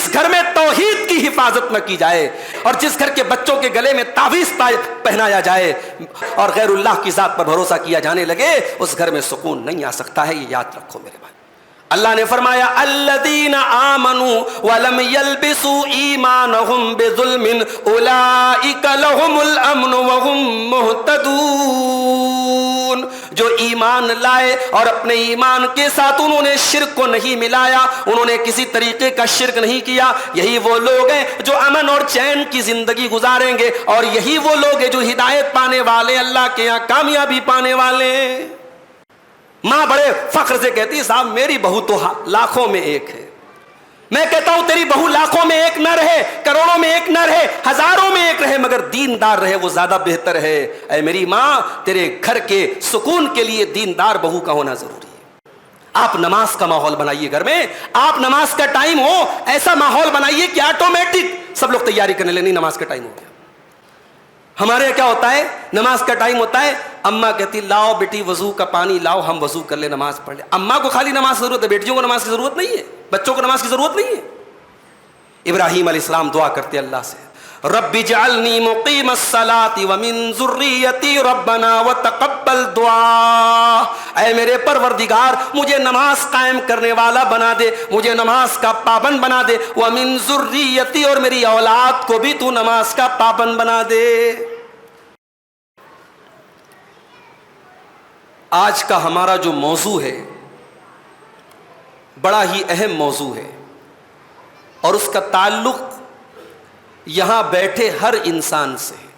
جس گھر میں توحید کی حفاظت نہ کی جائے اور جس گھر کے بچوں کے گلے میں تعویذ پہنایا جائے اور غیر اللہ کی ذات پر بھروسہ کیا جانے لگے، اس گھر میں سکون نہیں آ سکتا ہے، یہ یاد رکھو میرے بھائی۔ اللہ نے فرمایا الذین آمنوا ولم یلبسوا ایمانہم بظلم اولئک لہم الامن وہم مہتدون، جو ایمان لائے اور اپنے ایمان کے ساتھ انہوں نے شرک کو نہیں ملایا، انہوں نے کسی طریقے کا شرک نہیں کیا، یہی وہ لوگ ہیں جو امن اور چین کی زندگی گزاریں گے، اور یہی وہ لوگ ہیں جو ہدایت پانے والے، اللہ کے یہاں کامیابی پانے والے ہیں۔ ماں بڑے فخر سے کہتی ہے صاحب میری بہو تو لاکھوں میں ایک ہے۔ میں کہتا ہوں تیری بہو لاکھوں میں ایک نہ رہے، کروڑوں میں ایک نہ رہے، ہزاروں میں ایک رہے، مگر دیندار رہے، وہ زیادہ بہتر ہے۔ اے میری ماں، تیرے گھر کے سکون کے لیے دیندار بہو کا ہونا ضروری ہے۔ آپ نماز کا ماحول بنائیے، گھر میں آپ نماز کا ٹائم ہو ایسا ماحول بنائیے کہ آٹومیٹک سب لوگ تیاری کرنے لیں، نہیں نماز کا ٹائم ہو گیا۔ ہمارے کیا ہوتا ہے، نماز کا ٹائم ہوتا ہے، اماں کہتی لاؤ بیٹی وضو کا پانی لاؤ، ہم وضو کر لیں نماز پڑھ لیں۔ اماں کو خالی نماز کی ضرورت ہے، بیٹیوں کو نماز کی ضرورت نہیں ہے، بچوں کو نماز کی ضرورت نہیں ہے۔ ابراہیم علیہ السلام دعا کرتے اللہ سے، رب اجعلنی مقیم الصلاۃ ومن ذریتی ربنا وتقبل دعا، اے میرے پروردگار مجھے نماز قائم کرنے والا بنا دے، مجھے نماز کا پابند بنا دے، ومن ذریتی اور میری اولاد کو بھی تو نماز کا پابند بنا دے۔ آج کا ہمارا جو موضوع ہے بڑا ہی اہم موضوع ہے، اور اس کا تعلق یہاں بیٹھے ہر انسان سے ہے۔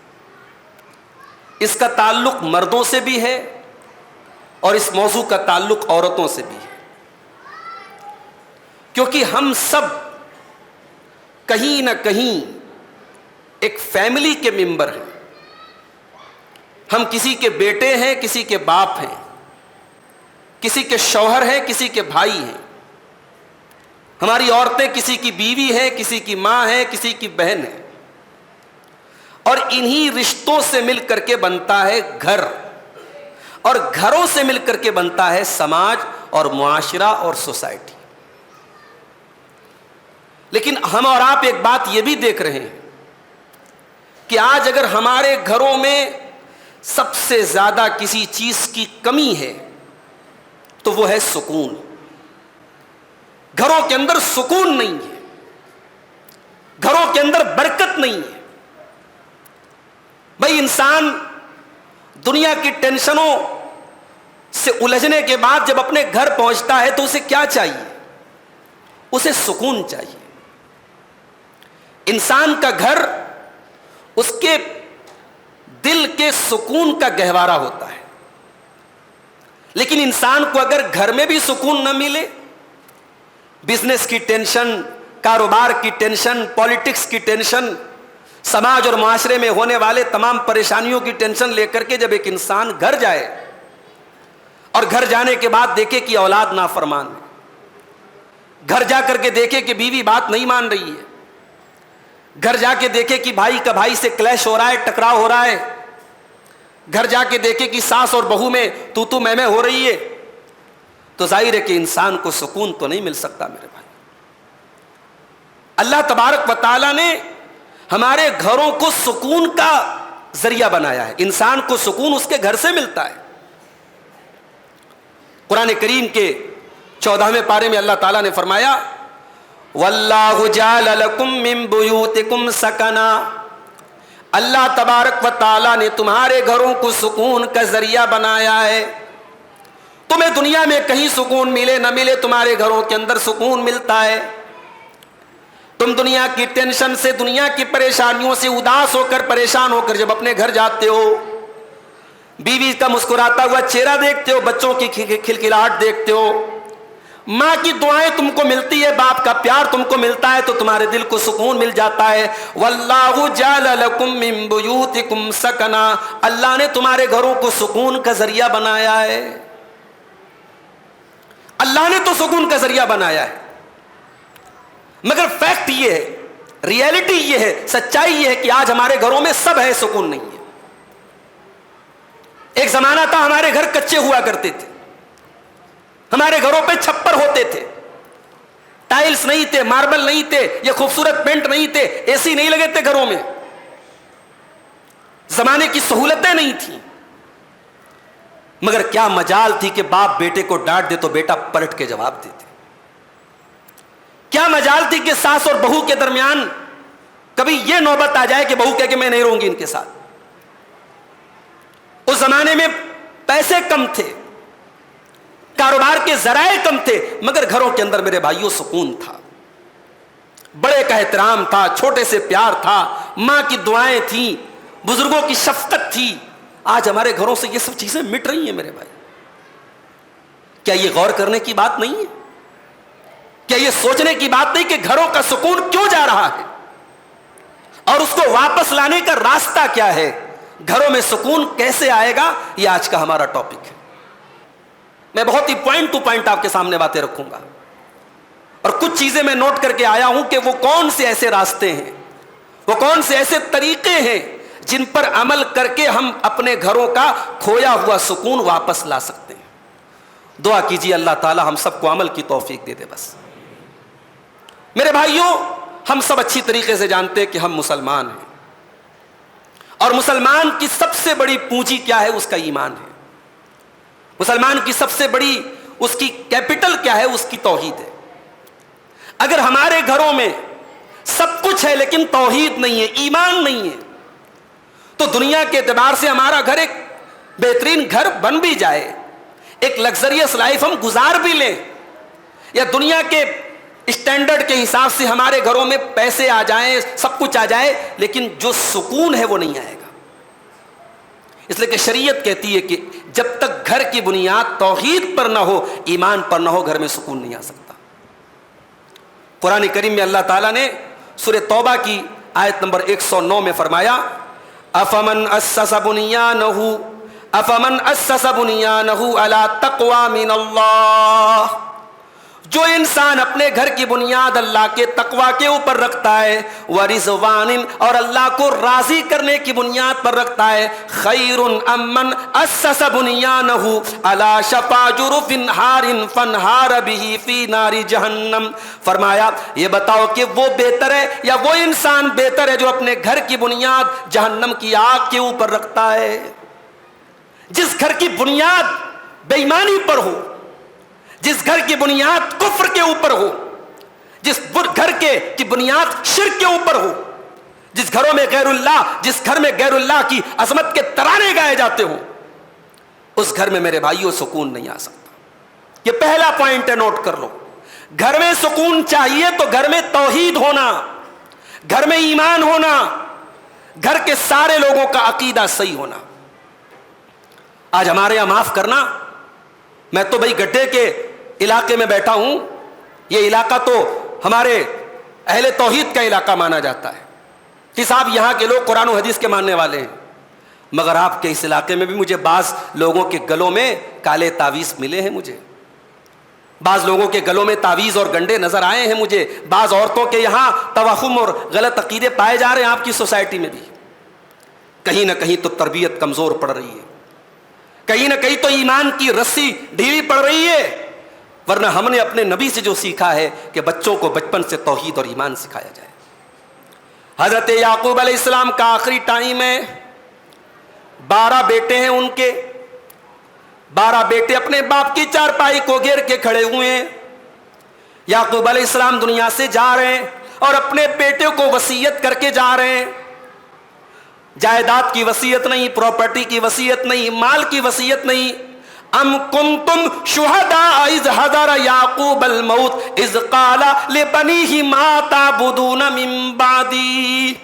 اس کا تعلق مردوں سے بھی ہے اور اس موضوع کا تعلق عورتوں سے بھی ہے، کیونکہ ہم سب کہیں نہ کہیں ایک فیملی کے ممبر ہیں۔ ہم کسی کے بیٹے ہیں، کسی کے باپ ہیں، کسی کے شوہر ہیں، کسی کے بھائی ہیں۔ ہماری عورتیں کسی کی بیوی ہیں، کسی کی ماں ہے، کسی کی بہن ہے، اور انہی رشتوں سے مل کر کے بنتا ہے گھر، اور گھروں سے مل کر کے بنتا ہے سماج اور معاشرہ اور سوسائٹی۔ لیکن ہم اور آپ ایک بات یہ بھی دیکھ رہے ہیں کہ آج اگر ہمارے گھروں میں سب سے زیادہ کسی چیز کی کمی ہے تو وہ ہے سکون۔ گھروں کے اندر سکون نہیں ہے، گھروں کے اندر برکت نہیں ہے۔ بھائی انسان دنیا کی ٹینشنوں سے الجھنے کے بعد جب اپنے گھر پہنچتا ہے تو اسے کیا چاہیے؟ اسے سکون چاہیے۔ انسان کا گھر اس کے دل کے سکون کا گہوارہ ہوتا ہے، لیکن انسان کو اگر گھر میں بھی سکون نہ ملے، بزنس کی ٹینشن، کاروبار کی ٹینشن، پالیٹکس کی ٹینشن، سماج اور معاشرے میں ہونے والے تمام پریشانیوں کی ٹینشن لے کر کے جب ایک انسان گھر جائے اور گھر جانے کے بعد دیکھے کہ اولاد نافرمان ہے، گھر جا کر کے دیکھے کہ بیوی بات نہیں مان رہی ہے، گھر جا کے دیکھے کہ بھائی کا بھائی سے کلیش ہو رہا ہے، ٹکراؤ ہو رہا ہے، گھر جا کے دیکھے کہ ساس اور بہو میں تو میں ہو رہی ہے، تو ظاہر ہے کہ انسان کو سکون تو نہیں مل سکتا میرے بھائی۔ اللہ تبارک و تعالیٰ نے ہمارے گھروں کو سکون کا ذریعہ بنایا ہے، انسان کو سکون اس کے گھر سے ملتا ہے۔ قرآن کریم کے 14ویں پارے میں اللہ تعالیٰ نے فرمایا وَاللَّهُ جَعَلَ لَكُم مِّن بُيُوتِكُمْ سَكَنًا، اللہ تبارک و تعالیٰ نے تمہارے گھروں کو سکون کا ذریعہ بنایا ہے۔ تمہیں دنیا میں کہیں سکون ملے نہ ملے، تمہارے گھروں کے اندر سکون ملتا ہے۔ تم دنیا کی ٹینشن سے، دنیا کی پریشانیوں سے اداس ہو کر، پریشان ہو کر جب اپنے گھر جاتے ہو، بیوی کا مسکراتا ہوا چہرہ دیکھتے ہو، بچوں کی کھلکھلاہٹ دیکھتے ہو، ماں کی دعائیں تم کو ملتی ہے، باپ کا پیار تم کو ملتا ہے، تو تمہارے دل کو سکون مل جاتا ہے۔ وَاللَّهُ جَعَلَ لَكُم مِّن بُيُوتِكُمْ سَكَنًا، اللہ نے تمہارے گھروں کو سکون کا ذریعہ بنایا ہے۔ اللہ نے تو سکون کا ذریعہ بنایا ہے، مگر فیکٹ یہ ہے، ریئلٹی یہ ہے، سچائی یہ ہے کہ آج ہمارے گھروں میں سب ہے، سکون نہیں ہے۔ ایک زمانہ تھا ہمارے گھر کچے ہوا کرتے تھے، ہمارے گھروں پہ چھپر ہوتے تھے، ٹائل ٹائلز نہیں تھے, ماربل نہیں تھے, یہ خوبصورت پینٹ نہیں تھے, اے سی نہیں لگے تھے گھروں میں, زمانے کی سہولتیں نہیں تھیں, مگر کیا مجال تھی کہ باپ بیٹے کو ڈانٹ دے تو بیٹا پلٹ کے جواب دیتے. کیا مجال تھی کہ ساس اور بہو کے درمیان کبھی یہ نوبت آ جائے کہ بہو کہے کہ میں نہیں رہوں گی ان کے ساتھ. اس زمانے میں پیسے کم تھے, کاروبار کے ذرائع کم تھے, مگر گھروں کے اندر میرے بھائیوں سکون تھا, بڑے کا احترام تھا, چھوٹے سے پیار تھا, ماں کی دعائیں تھیں, بزرگوں کی شفقت تھی. آج ہمارے گھروں سے یہ سب چیزیں مٹ رہی ہیں میرے بھائی. کیا یہ غور کرنے کی بات نہیں ہے؟ کیا یہ سوچنے کی بات نہیں کہ گھروں کا سکون کیوں جا رہا ہے اور اس کو واپس لانے کا راستہ کیا ہے؟ گھروں میں سکون کیسے آئے گا؟ یہ آج کا ہمارا ٹاپک ہے. میں بہت ہی پوائنٹ ٹو پوائنٹ آپ کے سامنے باتیں رکھوں گا, اور کچھ چیزیں میں نوٹ کر کے آیا ہوں کہ وہ کون سے ایسے راستے ہیں, وہ کون سے ایسے طریقے ہیں جن پر عمل کر کے ہم اپنے گھروں کا کھویا ہوا سکون واپس لا سکتے ہیں. دعا کیجیے اللہ تعالی ہم سب کو عمل کی توفیق دے دے. بس میرے بھائیوں, ہم سب اچھی طریقے سے جانتے ہیں کہ ہم مسلمان ہیں, اور مسلمان کی سب سے بڑی پونجی کیا ہے؟ اس کا ایمان ہے. مسلمان کی سب سے بڑی اس کی کیپٹل کیا ہے؟ اس کی توحید ہے. اگر ہمارے گھروں میں سب کچھ ہے لیکن توحید نہیں ہے, ایمان نہیں ہے, تو دنیا کے اعتبار سے ہمارا گھر ایک بہترین گھر بن بھی جائے, ایک لگزریس لائف ہم گزار بھی لیں, یا دنیا کے اسٹینڈرڈ کے حساب سے ہمارے گھروں میں پیسے آ جائیں, سب کچھ آ جائے, لیکن جو سکون ہے وہ نہیں آئے گا. اس لیے کہ شریعت کہتی ہے کہ جب تک گھر کی بنیاد توحید پر نہ ہو, ایمان پر نہ ہو, گھر میں سکون نہیں آ سکتا. قرآن کریم میں اللہ تعالیٰ نے سورہ توبہ کی آیت نمبر 109 میں فرمایا, افمن اسس بنیانہ علی تقوی من اللہ, جو انسان اپنے گھر کی بنیاد اللہ کے تقوی کے اوپر رکھتا ہے, ورضوان, اور اللہ کو راضی کرنے کی بنیاد پر رکھتا ہے, خیر امن اسس بنیانہ علی شفا جرف ہار فانہار بہ فی نار جہنم. فرمایا یہ بتاؤ کہ وہ بہتر ہے یا وہ انسان بہتر ہے جو اپنے گھر کی بنیاد جہنم کی آگ کے اوپر رکھتا ہے. جس گھر کی بنیاد بے ایمانی پر ہو, جس گھر کی بنیاد کفر کے اوپر ہو, جس گھر کی بنیاد شرک کے اوپر ہو, جس گھروں میں غیر اللہ, جس گھر میں غیر اللہ کی عظمت کے ترانے گائے جاتے ہوں, اس گھر میں میرے بھائیوں سکون نہیں آ سکتا. یہ پہلا پوائنٹ ہے, نوٹ کر لو. گھر میں سکون چاہیے تو گھر میں توحید ہونا, گھر میں ایمان ہونا, گھر کے سارے لوگوں کا عقیدہ صحیح ہونا. آج ہمارے یہاں معاف کرنا, میں تو بھائی گڈھے کے علاقے میں بیٹھا ہوں, یہ علاقہ تو ہمارے اہل توحید کا علاقہ مانا جاتا ہے کہ صاحب یہاں کے لوگ قرآن و حدیث کے ماننے والے ہیں, مگر آپ کے اس علاقے میں بھی مجھے بعض لوگوں کے گلوں میں کالے تعویذ ملے ہیں, مجھے بعض لوگوں کے گلوں میں تعویذ اور گنڈے نظر آئے ہیں, مجھے بعض عورتوں کے یہاں توہم اور غلط عقیدے پائے جا رہے ہیں. آپ کی سوسائٹی میں بھی کہیں نہ کہیں تو تربیت کمزور پڑ رہی ہے, کہیں نہ کہیں تو ایمان کی رسی ڈھیلی پڑ رہی ہے, ورنہ ہم نے اپنے نبی سے جو سیکھا ہے کہ بچوں کو بچپن سے توحید اور ایمان سکھایا جائے. حضرت یعقوب علیہ السلام کا آخری ٹائم ہے, 12 بیٹے ہیں ان کے, 12 بیٹے اپنے باپ کی چارپائی کو گھیر کے کھڑے ہوئے ہیں. یعقوب علیہ السلام دنیا سے جا رہے ہیں اور اپنے بیٹے کو وصیت کر کے جا رہے ہیں. جائیداد کی وصیت نہیں, پراپرٹی کی وصیت نہیں, مال کی وصیت نہیں. ام کنتم شہداء اذ حضر یعقوب الموت اذ قال لبنیہ ما تعبدون من بعدی.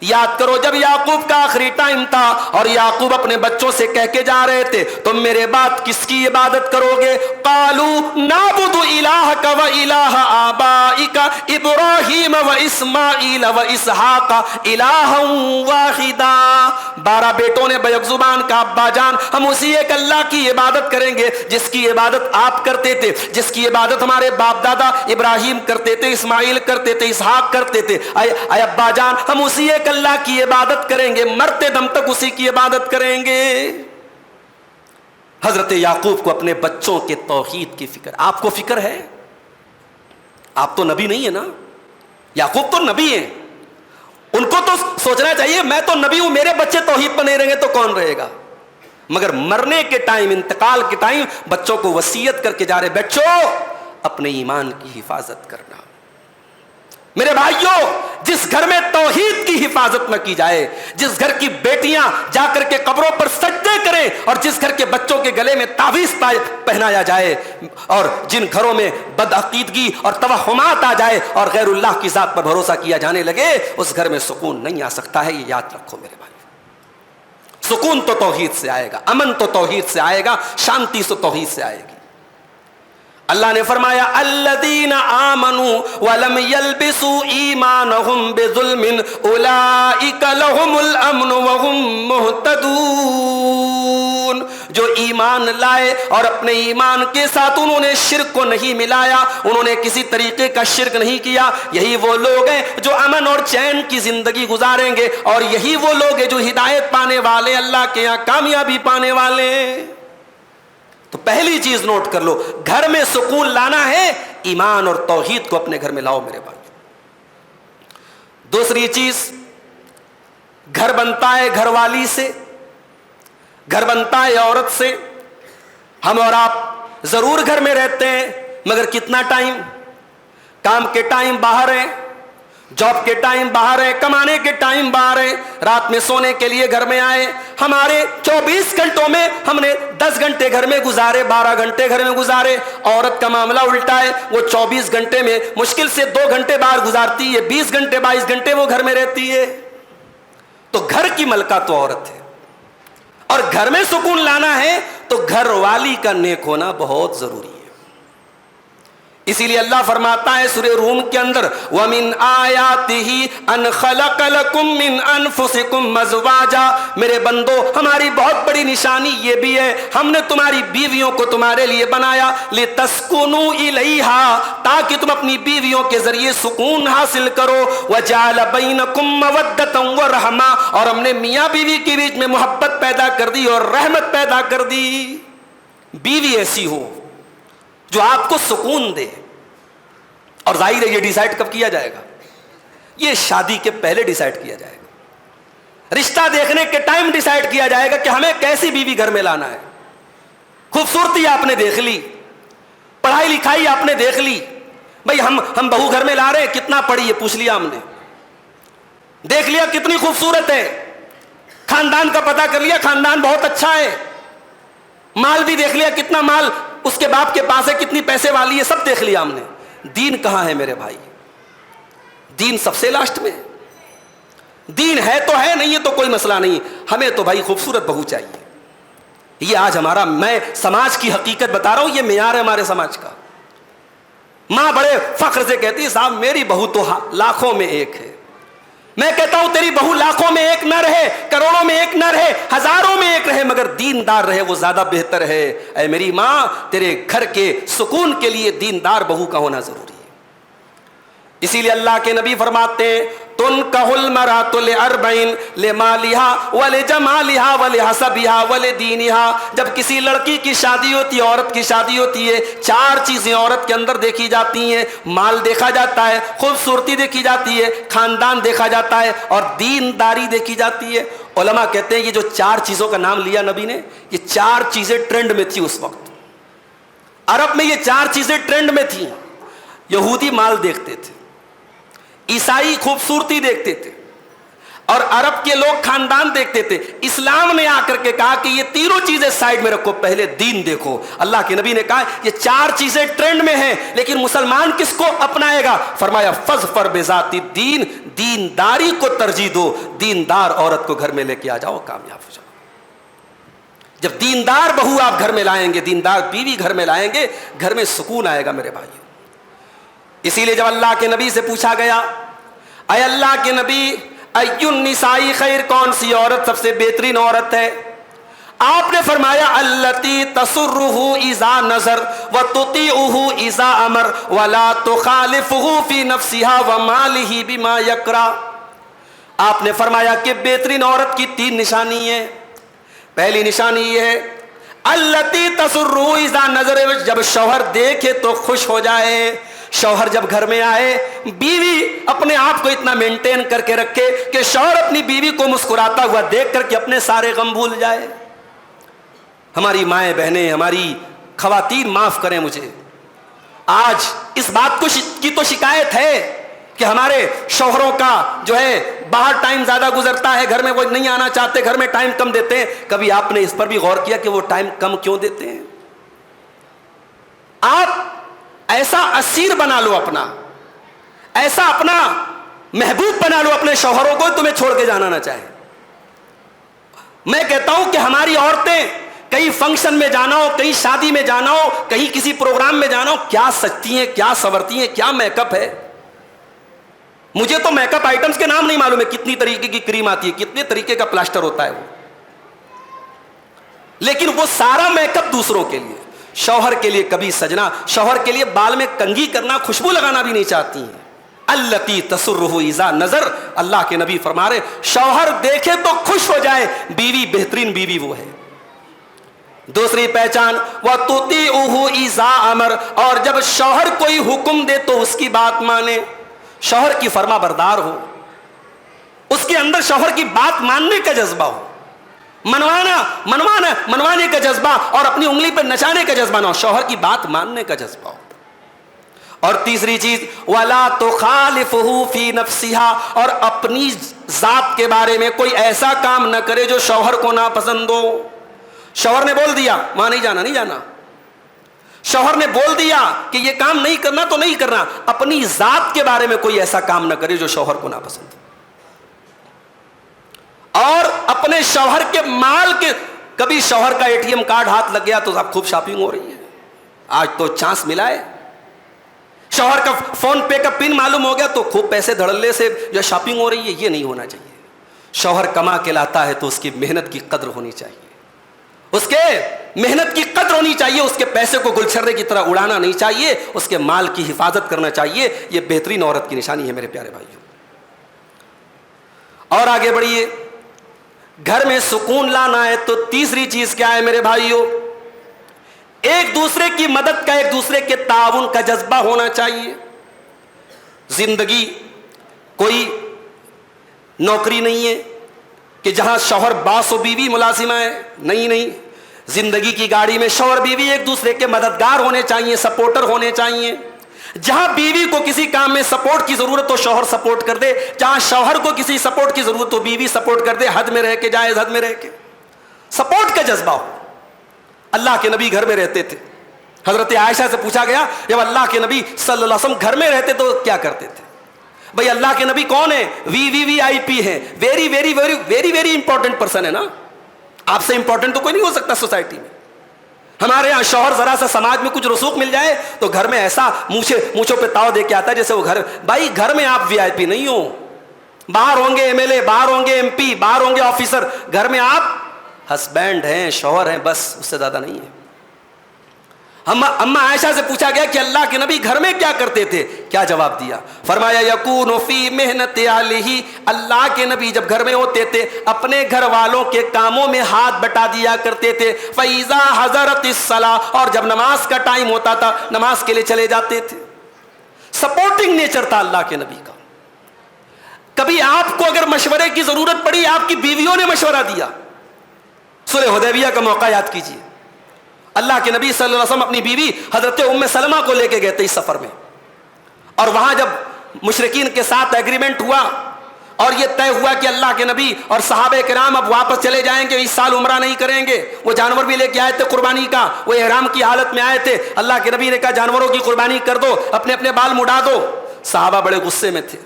یاد کرو جب یعقوب کا آخری ٹائم تھا اور یعقوب اپنے بچوں سے کہہ کے جا رہے تھے تم میرے بعد کس کی عبادت کرو گے؟ قالوا نعبد الہک و الہ آبائک ابراہیم و اسماعیل و اسحاق الہا واحدا. 12 بیٹوں نے بیک زبان کا ابا جان ہم اسی ایک اللہ کی عبادت کریں گے جس کی عبادت آپ کرتے تھے, جس کی عبادت ہمارے باپ دادا ابراہیم کرتے تھے, اسماعیل کرتے تھے, اسحاق کرتے تھے. اے ابا جان ہم اسی ایک اللہ کی عبادت کریں گے, مرتے دم تک اسی کی عبادت کریں گے. حضرت یعقوب کو اپنے بچوں کے توحید کی فکر. آپ کو فکر ہے؟ آپ تو نبی نہیں ہے نا, یعقوب تو نبی ہیں, ان کو تو سوچنا چاہیے میں تو نبی ہوں, میرے بچے توحید پر نہیں رہیں گے تو کون رہے گا. مگر مرنے کے ٹائم, انتقال کے ٹائم بچوں کو وصیت کر کے جا رہے, بچوں اپنے ایمان کی حفاظت کرنا. میرے بھائیوں, جس گھر میں توحید کی حفاظت نہ کی جائے, جس گھر کی بیٹیاں جا کر کے قبروں پر سجدے کریں, اور جس گھر کے بچوں کے گلے میں تعویذ پہنایا جائے, اور جن گھروں میں بدعقیدگی اور توہمات آ جائے اور غیر اللہ کی ذات پر بھروسہ کیا جانے لگے, اس گھر میں سکون نہیں آ سکتا ہے. یہ یاد رکھو میرے بھائی, سکون تو توحید سے آئے گا, امن تو توحید سے آئے گا, شانتی تو توحید سے آئے گی. اللہ نے فرمایا الذین آمنوا ولم یلبسوا ایمانہم بظلم اولئک لہم الامن وہم مہتدون. جو ایمان لائے اور اپنے ایمان کے ساتھ انہوں نے شرک کو نہیں ملایا, انہوں نے کسی طریقے کا شرک نہیں کیا, یہی وہ لوگ ہیں جو امن اور چین کی زندگی گزاریں گے, اور یہی وہ لوگ ہیں جو ہدایت پانے والے, اللہ کے یہاں کامیابی پانے والے ہیں. تو پہلی چیز نوٹ کر لو, گھر میں سکون لانا ہے, ایمان اور توحید کو اپنے گھر میں لاؤ میرے بھائی. دوسری چیز, گھر بنتا ہے گھر والی سے, گھر بنتا ہے عورت سے. ہم اور آپ ضرور گھر میں رہتے ہیں, مگر کتنا ٹائم؟ کام کے ٹائم باہر ہیں, جاب کے ٹائم باہر ہے, کمانے کے ٹائم باہر ہے, رات میں سونے کے لیے گھر میں آئے. ہمارے 24 گھنٹوں میں ہم نے 10 گھنٹے گھر میں گزارے, 12 گھنٹے گھر میں گزارے. عورت کا معاملہ الٹا ہے, وہ 24 گھنٹے میں مشکل سے 2 گھنٹے باہر گزارتی ہے, 20 گھنٹے 22 گھنٹے وہ گھر میں رہتی ہے. تو گھر کی ملکہ تو عورت ہے, اور گھر میں سکون لانا ہے تو گھر والی کا نیک ہونا بہت ضروری ہے. اسی لیے اللہ فرماتا ہے سورہ روم کے اندر وَمِنْ آيَاتِهِ أَنْ خَلَقَ لَكُم مِّنْ أَنفُسِكُمْ أَزْوَاجًا. میرے بندو, ہماری بہت بڑی نشانی یہ بھی ہے, ہم نے تمہاری بیویوں کو تمہارے لیے بنایا لِتَسْكُنُوا إِلَيْهَا, تاکہ تم اپنی بیویوں کے ذریعے سکون حاصل کرو. وَجَعَلَ بَيْنَكُمْ مَوَدَّةً وَرَحْمَةً, اور ہم نے میاں بیوی کے بیچ میں محبت پیدا کر دی اور رحمت پیدا کر دی. بیوی ایسی ہو جو آپ کو سکون دے. اور ظاہر ہے یہ ڈیسائیڈ کب کیا جائے گا؟ یہ شادی کے پہلے ڈیسائیڈ کیا جائے گا, رشتہ دیکھنے کے ٹائم ڈیسائیڈ کیا جائے گا کہ ہمیں کیسی بیوی گھر میں لانا ہے. خوبصورتی آپ نے دیکھ لی, پڑھائی لکھائی آپ نے دیکھ لی, بھائی ہم بہو گھر میں لا رہے ہیں, کتنا پڑھی ہے پوچھ لیا ہم نے, دیکھ لیا کتنی خوبصورت ہے, خاندان کا پتہ کر لیا خاندان بہت اچھا ہے, مال بھی دیکھ لیا کتنا مال اس کے باپ کے پاس ہے, کتنی پیسے والی ہے, سب دیکھ لیا ہم نے. دین کہاں ہے میرے بھائی؟ دین سب سے لاسٹ میں. دین ہے تو ہے, نہیں ہے تو کوئی مسئلہ نہیں, ہمیں تو بھائی خوبصورت بہو چاہیے. یہ آج ہمارا, میں سماج کی حقیقت بتا رہا ہوں, یہ معیار ہے ہمارے سماج کا. ماں بڑے فخر سے کہتی ہے صاحب میری بہو تو لاکھوں میں ایک ہے. میں کہتا ہوں تیری بہو لاکھوں میں ایک نہ رہے, کروڑوں میں ایک نہ رہے, ہزاروں میں ایک رہے, مگر دیندار رہے, وہ زیادہ بہتر ہے. اے میری ماں, تیرے گھر کے سکون کے لیے دیندار بہو کا ہونا ضروری ہے. اسی لیے اللہ کے نبی فرماتے ہیں تنکح المرأة لأربعین لمالها ولجمالها ولحسبها ولدینها. جب کسی لڑکی کی شادی ہوتی ہے, عورت کی شادی ہوتی ہے, 4 چیزیں عورت کے اندر دیکھی جاتی ہیں. مال دیکھا جاتا ہے, خوبصورتی دیکھی جاتی ہے, خاندان دیکھا جاتا ہے, اور دینداری دیکھی جاتی ہے. علماء کہتے ہیں یہ جو 4 چیزوں کا نام لیا نبی نے, یہ 4 چیزیں ٹرینڈ میں تھی اس وقت. عرب میں یہ 4 چیزیں ٹرینڈ میں تھیں. یہودی مال دیکھتے تھے, عیسائی خوبصورتی دیکھتے تھے, اور عرب کے لوگ خاندان دیکھتے تھے. اسلام نے آ کر کے کہا کہ یہ تینوں چیزیں سائیڈ میں رکھو, پہلے دین دیکھو. اللہ کے نبی نے کہا یہ 4 چیزیں ٹرینڈ میں ہیں, لیکن مسلمان کس کو اپنائے گا؟ فرمایا فظفر بذات الدین, دینداری کو ترجیح دو, دیندار عورت کو گھر میں لے کے آ جاؤ, کامیاب ہو جاؤ. جب دیندار بہو آپ گھر میں لائیں گے, دیندار بیوی گھر میں لائیں گے, گھر میں سکون آئے گا میرے بھائیو. اسی لیے جب اللہ کے نبی سے پوچھا گیا اے اللہ کے نبی ای النساء خیر, کون سی عورت سب سے بہترین عورت ہے؟ آپ نے فرمایا التی تسرہ اذا نظر وتطیعہ اذا امر ولا تخالفہ فی نفسہا ومالہ بما یکرہ. آپ نے فرمایا کہ بہترین عورت کی 3 نشانی ہیں. پہلی نشانی یہ ہے التی تسرہ اذا نظر, جب شوہر دیکھے تو خوش ہو جائے, شوہر جب گھر میں آئے، بیوی اپنے آپ کو اتنا مینٹین کر کے رکھے کہ شوہر اپنی بیوی کو مسکراتا ہوا دیکھ کر کے اپنے سارے غم بھول جائے۔ ہماری مائیں بہنیں، ہماری خواتین معاف کریں مجھے، آج اس بات کی تو شکایت ہے کہ ہمارے شوہروں کا جو ہے باہر ٹائم زیادہ گزرتا ہے، گھر میں وہ نہیں آنا چاہتے، گھر میں ٹائم کم دیتے ہیں۔ کبھی آپ نے اس پر بھی غور کیا کہ وہ ٹائم کم کیوں دیتے ہیں؟ آپ ایسا اسیر بنا لو اپنا، ایسا اپنا محبوب بنا لو اپنے شوہروں کو، تمہیں چھوڑ کے جانا نہ چاہے۔ میں کہتا ہوں کہ ہماری عورتیں کہیں فنکشن میں جانا ہو، کہیں شادی میں جانا ہو، کہیں کسی پروگرام میں جانا ہو، کیا سجتی ہیں، کیا سنورتی ہیں، کیا میک اپ ہے۔ مجھے تو میک اپ آئٹمس کے نام نہیں معلوم ہے، کتنی طریقے کی کریم آتی ہے، کتنے طریقے کا پلاسٹر ہوتا ہے وہ، لیکن وہ سارا میک اپ دوسروں کے لیے، شوہر کے لیے کبھی سجنا، شوہر کے لیے بال میں کنگھی کرنا، خوشبو لگانا بھی نہیں چاہتی ہیں۔ التی تسرہ اذا نظر، اللہ کے نبی فرما رہے شوہر دیکھے تو خوش ہو جائے، بیوی بہترین بیوی وہ ہے۔ دوسری پہچان وَتُطِيعُهُ اِذَا أَمَرَ، اور جب شوہر کوئی حکم دے تو اس کی بات مانے، شوہر کی فرما بردار ہو، اس کے اندر شوہر کی بات ماننے کا جذبہ ہو، منوانے کا جذبہ اور اپنی انگلی پہ نچانے کا جذبہ نہ ہو، شوہر کی بات ماننے کا جذبہ ہو۔ اور تیسری چیز وَلَا تُخَالِفُهُ فِي نَفْسِهَا، اور اپنی ذات کے بارے میں کوئی ایسا کام نہ کرے جو شوہر کو ناپسند ہو۔ شوہر نے بول دیا وہاں نہیں جانا، نہیں جانا، شوہر نے بول دیا کہ یہ کام نہیں کرنا تو نہیں کرنا، اپنی ذات کے بارے میں کوئی ایسا کام نہ کرے جو شوہر کو ناپسند ہو۔ اور اپنے شوہر کے مال کے، کبھی شوہر کا ATM کارڈ ہاتھ لگ گیا تو اب خوب شاپنگ ہو رہی ہے، آج تو چانس ملا ہے، شوہر کا فون پے کا پن معلوم ہو گیا تو خوب پیسے دھڑلے سے جو شاپنگ ہو رہی ہے، یہ نہیں ہونا چاہیے۔ شوہر کما کے لاتا ہے تو اس کی محنت کی قدر ہونی چاہیے، اس کے محنت کی قدر ہونی چاہیے، اس کے پیسے کو گلچھرے کی طرح اڑانا نہیں چاہیے، اس کے مال کی حفاظت کرنا چاہیے۔ یہ بہترین عورت کی نشانی ہے میرے پیارے بھائیوں۔ اور آگے بڑھیے، گھر میں سکون لانا ہے تو تیسری چیز کیا ہے میرے بھائیوں؟ ایک دوسرے کی مدد کا، ایک دوسرے کے تعاون کا جذبہ ہونا چاہیے۔ زندگی کوئی نوکری نہیں ہے کہ جہاں شوہر باس و بیوی ملازمہ ہے، نہیں، زندگی کی گاڑی میں شوہر بیوی ایک دوسرے کے مددگار ہونے چاہیے، سپورٹر ہونے چاہیے۔ جہاں بیوی کو کسی کام میں سپورٹ کی ضرورت تو شوہر سپورٹ کر دے، جہاں شوہر کو کسی سپورٹ کی ضرورت تو بیوی سپورٹ کر دے، حد میں رہ کے، جائز حد میں رہ کے، سپورٹ کا جذبہ ہو۔ اللہ کے نبی گھر میں رہتے تھے، حضرت عائشہ سے پوچھا گیا جب اللہ کے نبی صلی اللہ علیہ وسلم گھر میں رہتے تو کیا کرتے تھے؟ بھئی اللہ کے نبی کون ہے؟ VVIP ہے، very very very very very important person ہے نا، آپ سے امپورٹنٹ تو کوئی نہیں ہو سکتا سوسائٹی میں۔ ہمارے یہاں شوہر ذرا سا سماج میں کچھ رسوخ مل جائے تو گھر میں ایسا مونچھوں پہ تاؤ دے کے آتا ہے جیسے وہ گھر، بھائی گھر میں آپ VIP نہیں ہو، باہر ہوں گے MLA، باہر ہوں گے MP، باہر ہوں گے آفیسر، گھر میں آپ ہسبینڈ ہیں، شوہر ہیں، بس اس سے زیادہ نہیں ہے۔ اما عائشہ سے پوچھا گیا کہ اللہ کے نبی گھر میں کیا کرتے تھے؟ کیا جواب دیا؟ فرمایا یکون فی محنت اہلہ، اللہ کے نبی جب گھر میں ہوتے تھے اپنے گھر والوں کے کاموں میں ہاتھ بٹا دیا کرتے تھے۔ فاذا حضرت الصلاۃ، اور جب نماز کا ٹائم ہوتا تھا نماز کے لیے چلے جاتے تھے۔ سپورٹنگ نیچر تھا اللہ کے نبی کا۔ کبھی آپ کو اگر مشورے کی ضرورت پڑی، آپ کی بیویوں نے مشورہ دیا۔ صلح حدیبیہ کا موقع یاد کیجیے، اللہ کے نبی صلی اللہ علیہ وسلم اپنی بیوی حضرت ام سلمہ کو لے کے گئے تھے اس سفر میں، اور وہاں جب مشرکین کے ساتھ ایگریمنٹ ہوا اور یہ طے ہوا کہ اللہ کے نبی اور صحابہ کرام اب واپس چلے جائیں گے، اس سال عمرہ نہیں کریں گے، وہ جانور بھی لے کے آئے تھے قربانی کا، وہ احرام کی حالت میں آئے تھے، اللہ کے نبی نے کہا جانوروں کی قربانی کر دو، اپنے اپنے بال مڈا دو۔ صحابہ بڑے غصے میں تھے،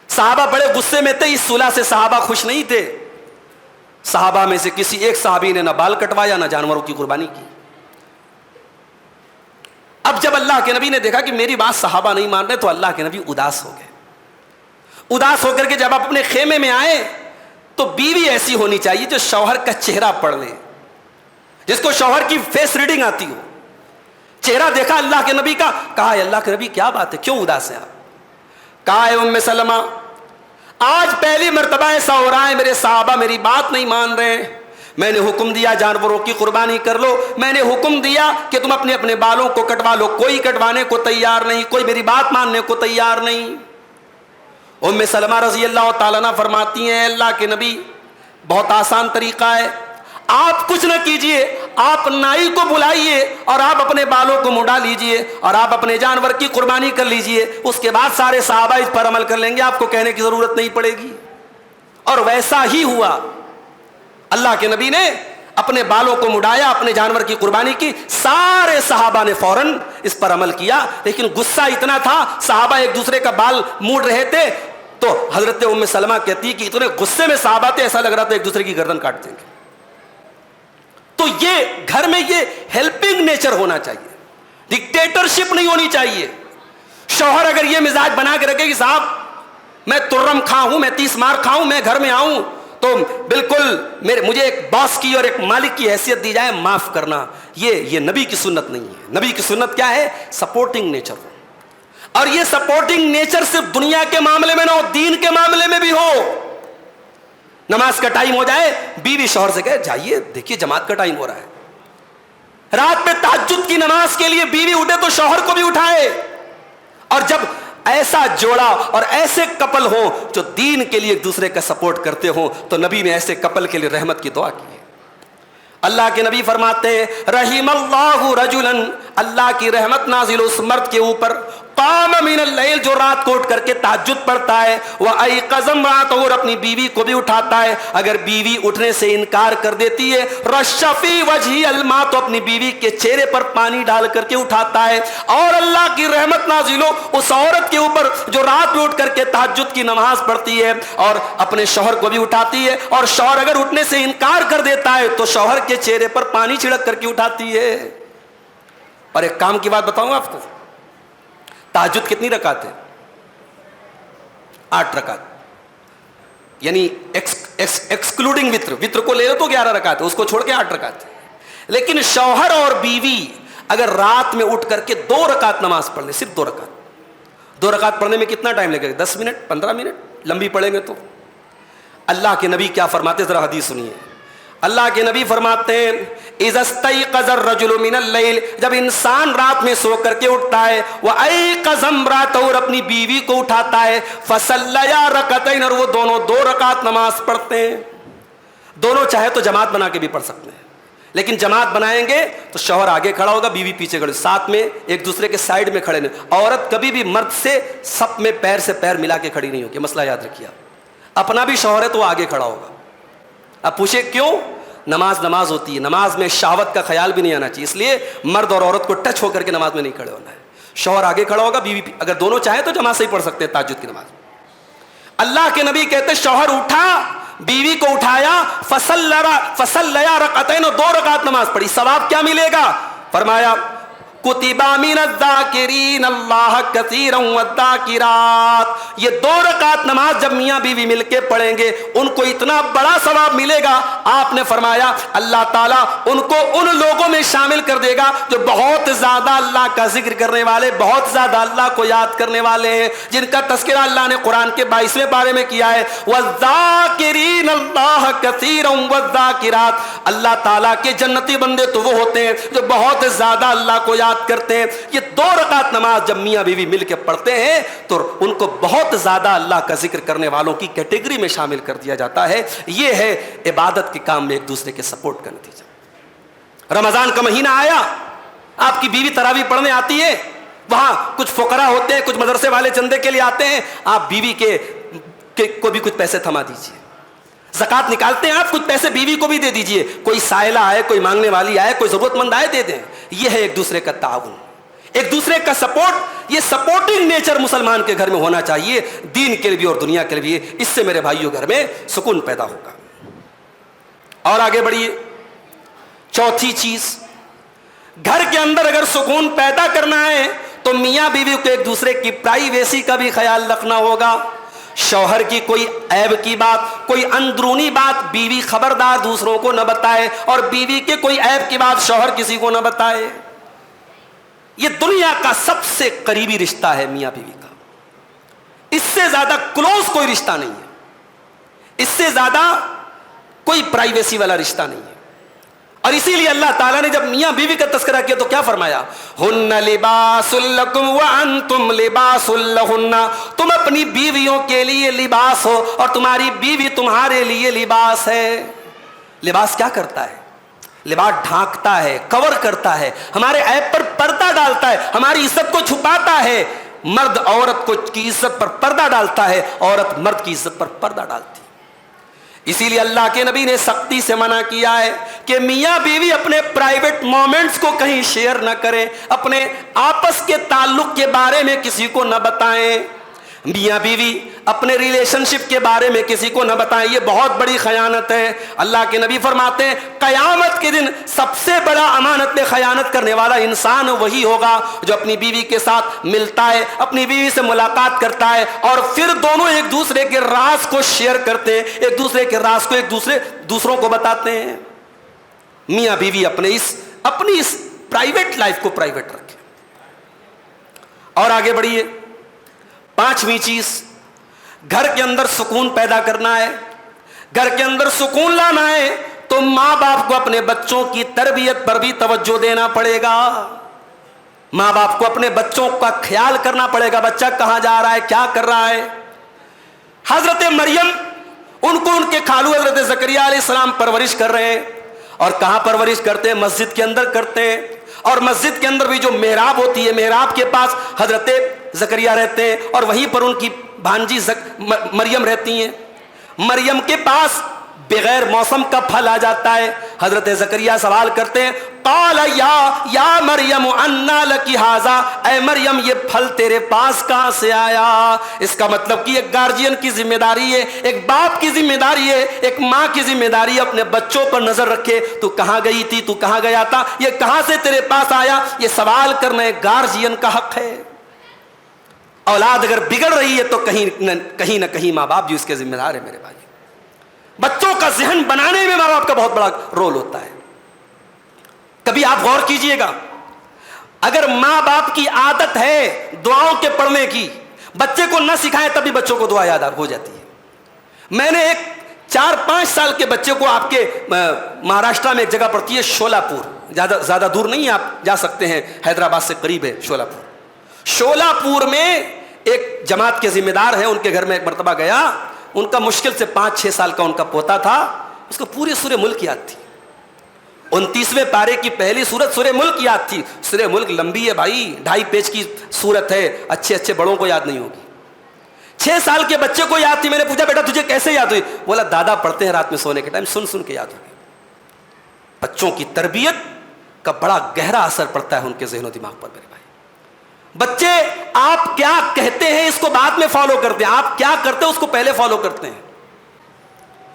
صحابہ بڑے غصے میں تھے، اس صلح سے صحابہ خوش نہیں تھے۔ صحابہ میں سے کسی ایک صحابی نے نہ بال کٹوایا نہ جانوروں کی قربانی کی۔ اب جب اللہ کے نبی نے دیکھا کہ میری بات صحابہ نہیں مان رہے تو اللہ کے نبی اداس ہو گئے۔ اداس ہو کر کے جب آپ اپنے خیمے میں آئے تو بیوی ایسی ہونی چاہیے جو شوہر کا چہرہ پڑھ لے، جس کو شوہر کی فیس ریڈنگ آتی ہو۔ چہرہ دیکھا اللہ کے نبی کا، کہا اللہ کے نبی کیا بات ہے، کیوں اداس ہیں آپ؟ کہا اے ام سلمہ، آج پہلی مرتبہ ایسا ہو رہا ہے میرے صحابہ میری بات نہیں مان رہے ہیں، میں نے حکم دیا جانوروں کی قربانی کر لو، میں نے حکم دیا کہ تم اپنے اپنے بالوں کو کٹوا لو، کوئی کٹوانے کو تیار نہیں، کوئی میری بات ماننے کو تیار نہیں۔ ام سلمہ رضی اللہ تعالیٰ عنہ فرماتی ہیں اللہ کے نبی بہت آسان طریقہ ہے، آپ کچھ نہ کیجئے، آپ نائی کو بلائیے اور آپ اپنے بالوں کو مڈا لیجئے اور آپ اپنے جانور کی قربانی کر لیجئے، اس کے بعد سارے صحابہ اس پر عمل کر لیں گے، آپ کو کہنے کی ضرورت نہیں پڑے گی۔ اور ویسا ہی ہوا، اللہ کے نبی نے اپنے بالوں کو مڈایا، اپنے جانور کی قربانی کی، سارے صحابہ نے فوراً اس پر عمل کیا۔ لیکن غصہ اتنا تھا، صحابہ ایک دوسرے کا بال موڑ رہے تھے تو حضرت ام سلمہ کہتی کہ اتنے غصے میں صحابہ تھے ایسا لگ رہا تھا ایک دوسرے کی گردن کاٹ دیں گے۔ تو یہ گھر میں یہ ہیلپنگ نیچر ہونا چاہیے، ڈکٹیٹرشپ نہیں ہونی چاہیے۔ شوہر اگر یہ مزاج بنا کے رکھے کہ صاحب میں ترم کھاؤں ہوں، میں 30 مار کھاؤں، میں گھر میں آؤں تو بالکل مجھے ایک باس کی اور ایک مالک کی حیثیت دی جائے، معاف کرنا، یہ نبی کی سنت نہیں ہے۔ نبی کی سنت کیا ہے؟ سپورٹنگ نیچر ہو، اور یہ سپورٹنگ نیچر صرف دنیا کے معاملے میں نہ ہو، دین کے معاملے میں بھی ہو۔ نماز کا ٹائم ہو جائے، بیوی شوہر سے کہے جائیے دیکھیے جماعت کا ٹائم ہو رہا ہے۔ رات میں تہجد کی نماز کے لیے بیوی اٹھے تو شوہر کو بھی اٹھائے۔ اور جب ایسا جوڑا اور ایسے کپل ہوں جو دین کے لیے ایک دوسرے کا سپورٹ کرتے ہوں تو نبی نے ایسے کپل کے لیے رحمت کی دعا کی ہے۔ اللہ کے نبی فرماتے ہیں رحم اللہ رجلا، اللہ کی رحمت نازل اس مرد کے اوپر، قام من اللیل، جو رات کو اٹھ کر کے تہجد پڑھتا ہے، وایقظ امرأتہ، اور اپنی بیوی کو بھی اٹھاتا ہے۔ اگر بیوی اٹھنے سے انکار کر دیتی ہے، رش فی وجہہ الماء، تو اپنی بیوی کے چہرے پر پانی ڈال کر کے اٹھاتا ہے۔ اور اللہ کی رحمت نازل ہو اس عورت کے اوپر جو رات میں اٹھ کر کے تہجد کی نماز پڑھتی ہے اور اپنے شوہر کو بھی اٹھاتی ہے، اور شوہر اگر اٹھنے سے انکار کر دیتا ہے تو شوہر کے چہرے پر پانی چھڑک کر کے اٹھاتی ہے۔ اور ایک کام کی بات بتاؤں آپ کو، تہجد کتنی رکعت ہے؟ 8 رکعت، یعنی ایکسکلوڈنگ وتر، وتر کو لے لو تو 11 رکعت ہے، اس کو چھوڑ کے 8 رکعت ہے۔ لیکن شوہر اور بیوی اگر رات میں اٹھ کر کے 2 رکعت نماز پڑھ لیں، صرف 2 رکعت، 2 رکعت پڑھنے میں کتنا ٹائم لگے گا؟ 10 منٹ، 15 منٹ، لمبی پڑھیں گے تو۔ اللہ کے نبی کیا فرماتے، ذرا حدیث سنیے۔ اللہ کے نبی فرماتے ہیں اذا استيقظ الرجل من الليل، جب انسان رات میں سو کر کے اٹھتا ہے، وایقظ امرأتہ، اور اپنی بیوی کو اٹھاتا ہے، فصلیا رکعتین، اور وہ دونوں 2 رکعت نماز پڑھتے ہیں۔ دونوں چاہے تو جماعت بنا کے بھی پڑھ سکتے ہیں، لیکن جماعت بنائیں گے تو شوہر آگے کھڑا ہوگا، بیوی پیچھے کھڑی، ساتھ میں ایک دوسرے کے سائیڈ میں کھڑے نہیں۔ عورت کبھی بھی مرد سے سب میں پیر سے پیر ملا کے کھڑی نہیں ہوگی، مسئلہ یاد رکھیے۔ اپنا بھی شوہر ہے تو وہ آگے کھڑا ہوگا۔ اب پوچھے کیوں؟ نماز ہوتی ہے، نماز میں شہوت کا خیال بھی نہیں آنا چاہیے، اس لیے مرد اور عورت کو ٹچ ہو کر کے نماز میں نہیں کھڑے ہونا ہے۔ شوہر آگے کھڑا ہوگا، بیوی اگر دونوں چاہیں تو جماعت سے ہی پڑھ سکتے ہیں تہجد کی نماز۔ اللہ کے نبی کہتے شوہر اٹھا، بیوی کو اٹھایا، فصلیا رکعتین، 2 رکعت نماز پڑھی، ثواب کیا ملے گا؟ فرمایا کتب من الذاکرین اللہ کثیرا والذاکرات، یہ 2 رکعت نماز جب میاں بیوی مل کے پڑھیں گے ان کو اتنا بڑا ثواب ملے گا۔ آپ نے فرمایا اللہ تعالیٰ ان کو ان لوگوں میں شامل کر دے گا جو بہت زیادہ اللہ کا ذکر کرنے والے، بہت زیادہ اللہ کو یاد کرنے والے ہیں، جن کا تذکرہ اللہ نے قرآن کے 22ویں پارے میں کیا ہے، والذاکرین اللہ کثیرا والذاکرات۔ اللہ تعالیٰ کے جنتی بندے تو وہ ہوتے ہیں جو بہت زیادہ اللہ کو یاد کرتے ہیں۔ یہ 2 رکعت نماز جب میاں بیوی مل کے پڑھتے ہیں تو ان کو بہت زیادہ اللہ کا ذکر کرنے والوں کی کیٹیگری میں شامل کر دیا جاتا ہے۔ یہ ہے عبادت کے کام میں ایک دوسرے کے سپورٹ کا نتیجہ۔ رمضان کا مہینہ آیا، آپ کی بیوی تراویح پڑھنے آتی ہے، وہاں کچھ فقراء ہوتے ہیں، کچھ مدرسے والے چندے کے لیے آتے ہیں، آپ بیوی کو بھی کچھ پیسے تھما دیجیے۔ زکات نکالتے ہیں آپ، کچھ پیسے بیوی کو بھی دے دیجئے، کوئی سائلہ آئے، کوئی مانگنے والی آئے، کوئی ضرورت مند آئے، دے دیں۔ یہ ہے ایک دوسرے کا تعاون، ایک دوسرے کا سپورٹ۔ یہ سپورٹنگ نیچر مسلمان کے گھر میں ہونا چاہیے، دین کے لیے بھی اور دنیا کے لیے بھی۔ اس سے میرے بھائیوں گھر میں سکون پیدا ہوگا۔ اور آگے بڑھیے، چوتھی چیز، گھر کے اندر اگر سکون پیدا کرنا ہے تو میاں بیوی کو ایک دوسرے کی پرائیویسی کا بھی خیال رکھنا ہوگا۔ شوہر کی کوئی عیب کی بات، کوئی اندرونی بات بیوی خبردار دوسروں کو نہ بتائے، اور بیوی کے کوئی عیب کی بات شوہر کسی کو نہ بتائے۔ یہ دنیا کا سب سے قریبی رشتہ ہے میاں بیوی کا، اس سے زیادہ کلوز کوئی رشتہ نہیں ہے، اس سے زیادہ کوئی پرائیویسی والا رشتہ نہیں ہے. اور اسی لیے اللہ تعالیٰ نے جب میاں بیوی کا تذکرہ کیا تو کیا فرمایا؟ ہن لباس لکم وانتم لباس لہن. تم اپنی بیویوں کے لیے لباس ہو اور تمہاری بیوی تمہارے لیے لباس ہے. لباس کیا کرتا ہے؟ لباس ڈھانکتا ہے، کور کرتا ہے، ہمارے عیب پر پردہ ڈالتا ہے، ہماری عزت کو چھپاتا ہے. مرد عورت کی عزت پر پردہ ڈالتا ہے، عورت مرد کی عزت پر پردہ ڈالتی ہے. اسی لیے اللہ کے نبی نے سختی سے منع کیا ہے کہ میاں بیوی اپنے پرائیویٹ مومنٹس کو کہیں شیئر نہ کریں، اپنے آپس کے تعلق کے بارے میں کسی کو نہ بتائیں. میاں بیوی اپنے ریلیشن شپ کے بارے میں کسی کو نہ بتائیں، یہ بہت بڑی خیانت ہے. اللہ کے نبی فرماتے ہیں قیامت کے دن سب سے بڑا امانت میں خیانت کرنے والا انسان وہی ہوگا جو اپنی بیوی کے ساتھ ملتا ہے، اپنی بیوی سے ملاقات کرتا ہے اور پھر دونوں ایک دوسرے کے راز کو شیئر کرتے ہیں، ایک دوسرے کے راز کو دوسروں کو بتاتے ہیں. میاں بیوی اپنی اس پرائیویٹ لائف کو پرائیویٹ رکھیں. اور آگے بڑھیے. 5ویں چیز، گھر کے اندر سکون پیدا کرنا ہے، گھر کے اندر سکون لانا ہے تو ماں باپ کو اپنے بچوں کی تربیت پر بھی توجہ دینا پڑے گا. ماں باپ کو اپنے بچوں کا خیال کرنا پڑے گا، بچہ کہاں جا رہا ہے، کیا کر رہا ہے. حضرت مریم، ان کو ان کے خالو حضرت زکریا علیہ السلام پرورش کر رہے ہیں. اور کہاں پرورش کرتے ہیں؟ مسجد کے اندر کرتے ہیں. اور مسجد کے اندر بھی جو محراب ہوتی ہے، محراب کے پاس حضرت زکریا رہتے ہیں اور وہیں پر ان کی بھانجی مریم رہتی ہیں. مریم کے پاس بغیر موسم کا پھل آ جاتا ہے. حضرت زکریا سوال کرتے ہیں قال یا مریم انا لکی ھذا، اے مریم یہ پھل تیرے پاس کہاں سے آیا؟ اس کا مطلب کہ ایک گارجین کی ذمہ داری ہے، ایک باپ کی ذمہ داری ہے، ایک ماں کی ذمہ داری ہے اپنے بچوں پر نظر رکھے. تو کہاں گئی تھی، تو کہاں گیا تھا، یہ کہاں سے تیرے پاس آیا؟ یہ سوال کرنا ایک گارجین کا حق ہے. اولاد اگر بگڑ رہی ہے تو کہیں نہ کہیں ماں باپ بھی اس کے ذمہ دار ہے. میرے بھائی، بچوں کا ذہن بنانے میں ماں باپ کا بہت بڑا رول ہوتا ہے. کبھی آپ غور کیجئے گا، اگر ماں باپ کی عادت ہے دعاؤں کے پڑھنے کی، بچے کو نہ سکھائے تبھی بچوں کو دعا یاد ہو جاتی ہے. میں نے ایک 4-5 سال کے بچے کو، آپ کے مہاراشٹرا میں ایک جگہ پڑتی ہے شولاپور، زیادہ دور نہیں ہے، آپ جا سکتے ہیں، حیدرآباد سے قریب ہے شولاپور. شولاپور میں ایک جماعت کے ذمہ دار ہیں، ان کے گھر میں ایک مرتبہ گیا. ان کا مشکل سے 5-6 سال کا ان کا پوتا تھا، اس کو پوری سورہ ملک یاد تھی. 29ویں پارے کی پہلی سورت سورہ ملک یاد تھی. سورہ ملک لمبی ہے بھائی، 2.5 پیج کی سورت ہے، اچھے بڑوں کو یاد نہیں ہوگی. 6 سال کے بچے کو یاد تھی. میں نے پوچھا بیٹا تجھے کیسے یاد ہوئی؟ بولا دادا پڑھتے ہیں رات میں سونے کے ٹائم، سن کے یاد ہوگی. بچوں کی تربیت کا بڑا گہرا اثر پڑتا ہے ان کے ذہن و دماغ پر. میرے بھائی، بچے آپ کیا کہتے ہیں اس کو بعد میں فالو کرتے ہیں، آپ کیا کرتے ہیں اس کو پہلے فالو کرتے ہیں.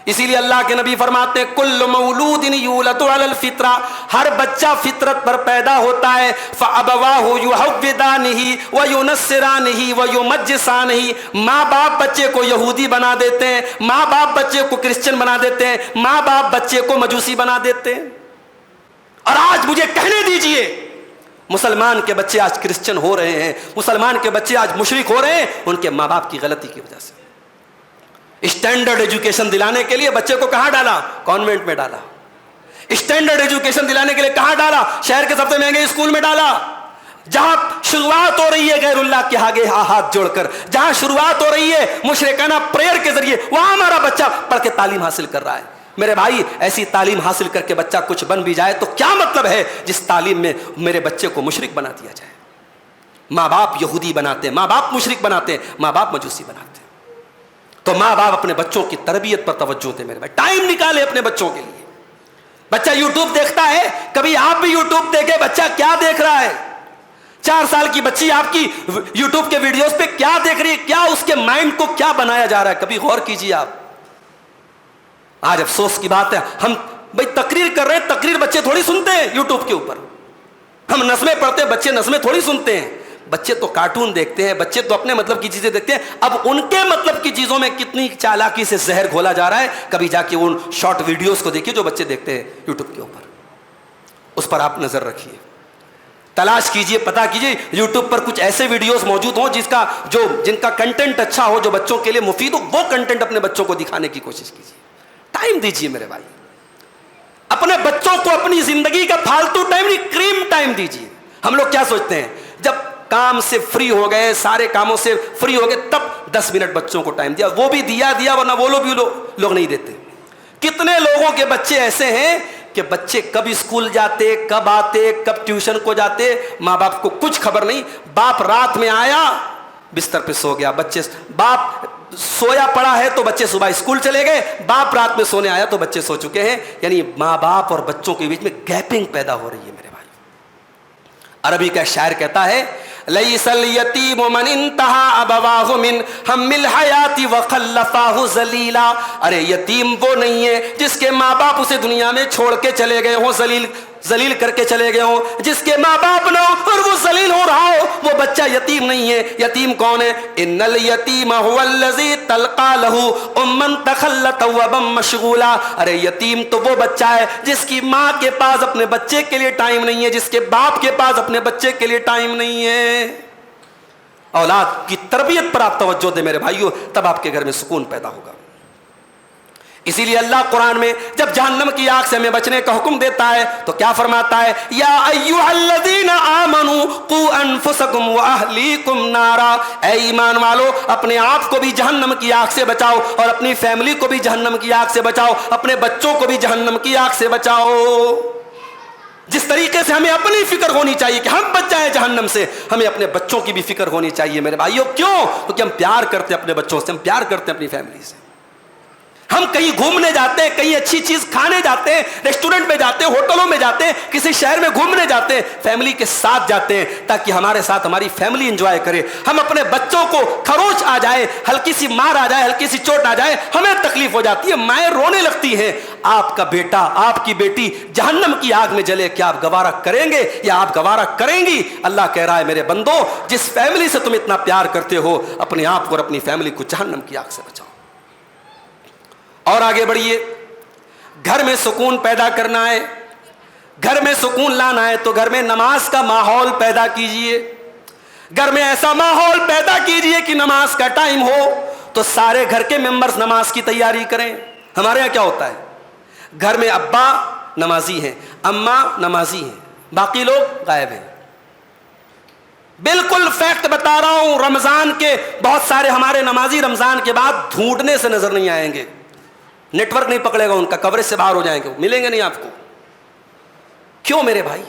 اسی لیے اللہ کے نبی فرماتے ہیں کل مولود یولد علی الفطرہ، ہر بچہ فطرت پر پیدا ہوتا ہے. فابواہ یحودانہ وینصرانہ ویمجسانہ، ماں باپ بچے کو یہودی بنا دیتے ہیں، ماں باپ بچے کو کرسچن بنا دیتے ہیں، ماں باپ بچے کو مجوسی بنا دیتے ہیں. اور آج مجھے کہنے دیجئے، مسلمان کے بچے آج کرسچن ہو رہے ہیں، مسلمان کے بچے آج مشرک ہو رہے ہیں ان کے ماں باپ کی غلطی کی وجہ سے. اسٹینڈرڈ ایجوکیشن دلانے کے لیے بچے کو کہاں ڈالا؟ کانوینٹ میں ڈالا. اسٹینڈرڈ ایجوکیشن دلانے کے لیے کہاں ڈالا؟ شہر کے سب سے مہنگے اسکول میں ڈالا. جہاں شروعات ہو رہی ہے غیر اللہ کے آگے ہاتھ جوڑ کر، جہاں شروعات ہو رہی ہے مشرکانہ پریئر کے ذریعے، وہاں ہمارا بچہ پڑھ کے تعلیم حاصل کر رہا ہے. میرے بھائی، ایسی تعلیم حاصل کر کے بچہ کچھ بن بھی جائے تو کیا مطلب ہے جس تعلیم میں میرے بچے کو مشرک بنا دیا جائے؟ ماں باپ یہودی بناتے ہیں، ماں باپ مشرک بناتے ہیں، ماں باپ مجوسی بناتے ہیں. تو ماں باپ اپنے بچوں کی تربیت پر توجہ دیں. میرے بھائی، ٹائم نکالے اپنے بچوں کے لیے. بچہ یوٹیوب دیکھتا ہے، کبھی آپ بھی یوٹیوب دیکھے بچہ کیا دیکھ رہا ہے. 4 سال کی بچی آپ کی یوٹیوب کے ویڈیوز پہ کیا دیکھ رہی ہے، کیا اس کے مائنڈ کو کیا بنایا جا رہا ہے، کبھی غور کیجیے آپ. آج افسوس کی بات ہے، ہم بھائی تقریر کر رہے ہیں، تقریر بچے تھوڑی سنتے ہیں یوٹیوب کے اوپر. ہم نظمیں پڑھتے ہیں، بچے نظمیں تھوڑی سنتے ہیں. بچے تو کارٹون دیکھتے ہیں، بچے تو اپنے مطلب کی چیزیں دیکھتے ہیں. اب ان کے مطلب کی چیزوں میں کتنی چالاکی سے زہر گھولا جا رہا ہے. کبھی جا کے ان شارٹ ویڈیوز کو دیکھیے جو بچے دیکھتے ہیں یوٹیوب کے اوپر، اس پر آپ نظر رکھیے، تلاش کیجئے، پتا کیجئے یوٹیوب پر کچھ ایسے ویڈیوز موجود ہوں جن کا کنٹینٹ اچھا ہو، جو بچوں کے لیے مفید ہو. وہ کنٹینٹ اپنے بچوں کو دکھانے کی کوشش کیجئے. ٹائم دیجیے میرے بھائی. اپنے بچوں کو اپنی زندگی کا فالتو ٹائم نہیں, کریم ٹائم دیجیے. ہم لوگ کیا سوچتے ہیں, جب کام سے فری ہو گئے, سارے کاموں سے فری ہو گئے, تب 10 منٹ بچوں کو ٹائم دیا. وہ بھی دیا ورنہ وہ لوگ نہیں دیتے. کتنے لوگوں کے بچے ایسے ہیں کہ بچے کب اسکول جاتے, کب آتے, کب ٹیوشن کو جاتے, ماں باپ کو کچھ خبر نہیں. باپ رات میں آیا بستر پہ سو گیا, بچے باپ سویا پڑا ہے تو بچے صبح اسکول چلے گئے, باپ رات میں سونے آیا تو بچے سو چکے ہیں. یعنی ماں باپ اور بچوں کے بیچ میں گیپنگ پیدا ہو رہی ہے میرے بھائی. عربی کا شاعر کہتا ہے لیس الیتیم من انتہا ابواہ من ہم الحیات وخلفاہ ذلیلا. ارے یتیم وہ نہیں ہے جس کے ماں باپ اسے دنیا میں چھوڑ کے چلے گئے ہوں, ذلیل کر کے چلے گئے ہوں. جس کے ماں باپ نہ ہو اور وہ ذلیل ہو رہا ہو, وہ بچہ یتیم نہیں ہے. یتیم کون ہے؟ ان الیتیم هو الذی تلقى له امن تخلت وبا مشغولا. ارے یتیم تو وہ بچہ ہے جس کی ماں کے پاس اپنے بچے کے لیے ٹائم نہیں ہے, جس کے باپ کے پاس اپنے بچے کے لیے ٹائم نہیں ہے. اولاد کی تربیت پر آپ توجہ دیں میرے بھائیوں, تب آپ کے گھر میں سکون پیدا ہوگا. اسی لیے اللہ قرآن میں جب جہنم کی آگ سے ہمیں بچنے کا حکم دیتا ہے تو کیا فرماتا ہے؟ یا ایھا الذین آمنوا قوا انفسکم واہلیکم نارا. اے ایمان والو, اپنے آپ کو بھی جہنم کی آگ سے بچاؤ اور اپنی فیملی کو بھی جہنم کی آگ سے بچاؤ, اپنے بچوں کو بھی جہنم کی آگ سے بچاؤ. جس طریقے سے ہمیں اپنی فکر ہونی چاہیے کہ ہم بچ جائیں جہنم سے, ہمیں اپنے بچوں کی بھی فکر ہونی چاہیے میرے بھائیوں. کیوں؟ کیونکہ ہم پیار کرتے ہیں اپنے بچوں سے, ہم پیار کرتے ہیں اپنی فیملی سے. ہم کہیں گھومنے جاتے ہیں, کہیں اچھی چیز کھانے جاتے ہیں, ریسٹورنٹ میں جاتے ہیں, ہوٹلوں میں جاتے ہیں, کسی شہر میں گھومنے جاتے ہیں, فیملی کے ساتھ جاتے ہیں تاکہ ہمارے ساتھ ہماری فیملی انجوائے کرے. ہم اپنے بچوں کو خروش آ جائے, ہلکی سی مار آ جائے, ہلکی سی چوٹ آ جائے, ہمیں تکلیف ہو جاتی ہے, مائیں رونے لگتی ہیں. آپ کا بیٹا, آپ کی بیٹی جہنم کی آگ میں جلے, کیا آپ گوارا کریں گے یا آپ گوارا کریں گی؟ اللہ کہہ رہا ہے میرے بندو, جس فیملی سے تم اتنا پیار کرتے ہو, اپنے آپ کو اور اپنی فیملی کو جہنم کی آگ سے بچاؤ. اور آگے بڑھیے. گھر میں سکون پیدا کرنا ہے, گھر میں سکون لانا ہے تو گھر میں نماز کا ماحول پیدا کیجئے. گھر میں ایسا ماحول پیدا کیجئے کہ نماز کا ٹائم ہو تو سارے گھر کے ممبرز نماز کی تیاری کریں. ہمارے یہاں کیا ہوتا ہے, گھر میں ابا نمازی ہیں, اماں نمازی ہیں, باقی لوگ غائب ہیں. بالکل فیکٹ بتا رہا ہوں, رمضان کے بہت سارے ہمارے نمازی رمضان کے بعد ڈھونڈنے سے نظر نہیں آئیں گے, نیٹ ورک نہیں پکڑے گا ان کا, کوریج سے باہر ہو جائیں گے, ملیں گے نہیں آپ کو. کیوں میرے بھائی؟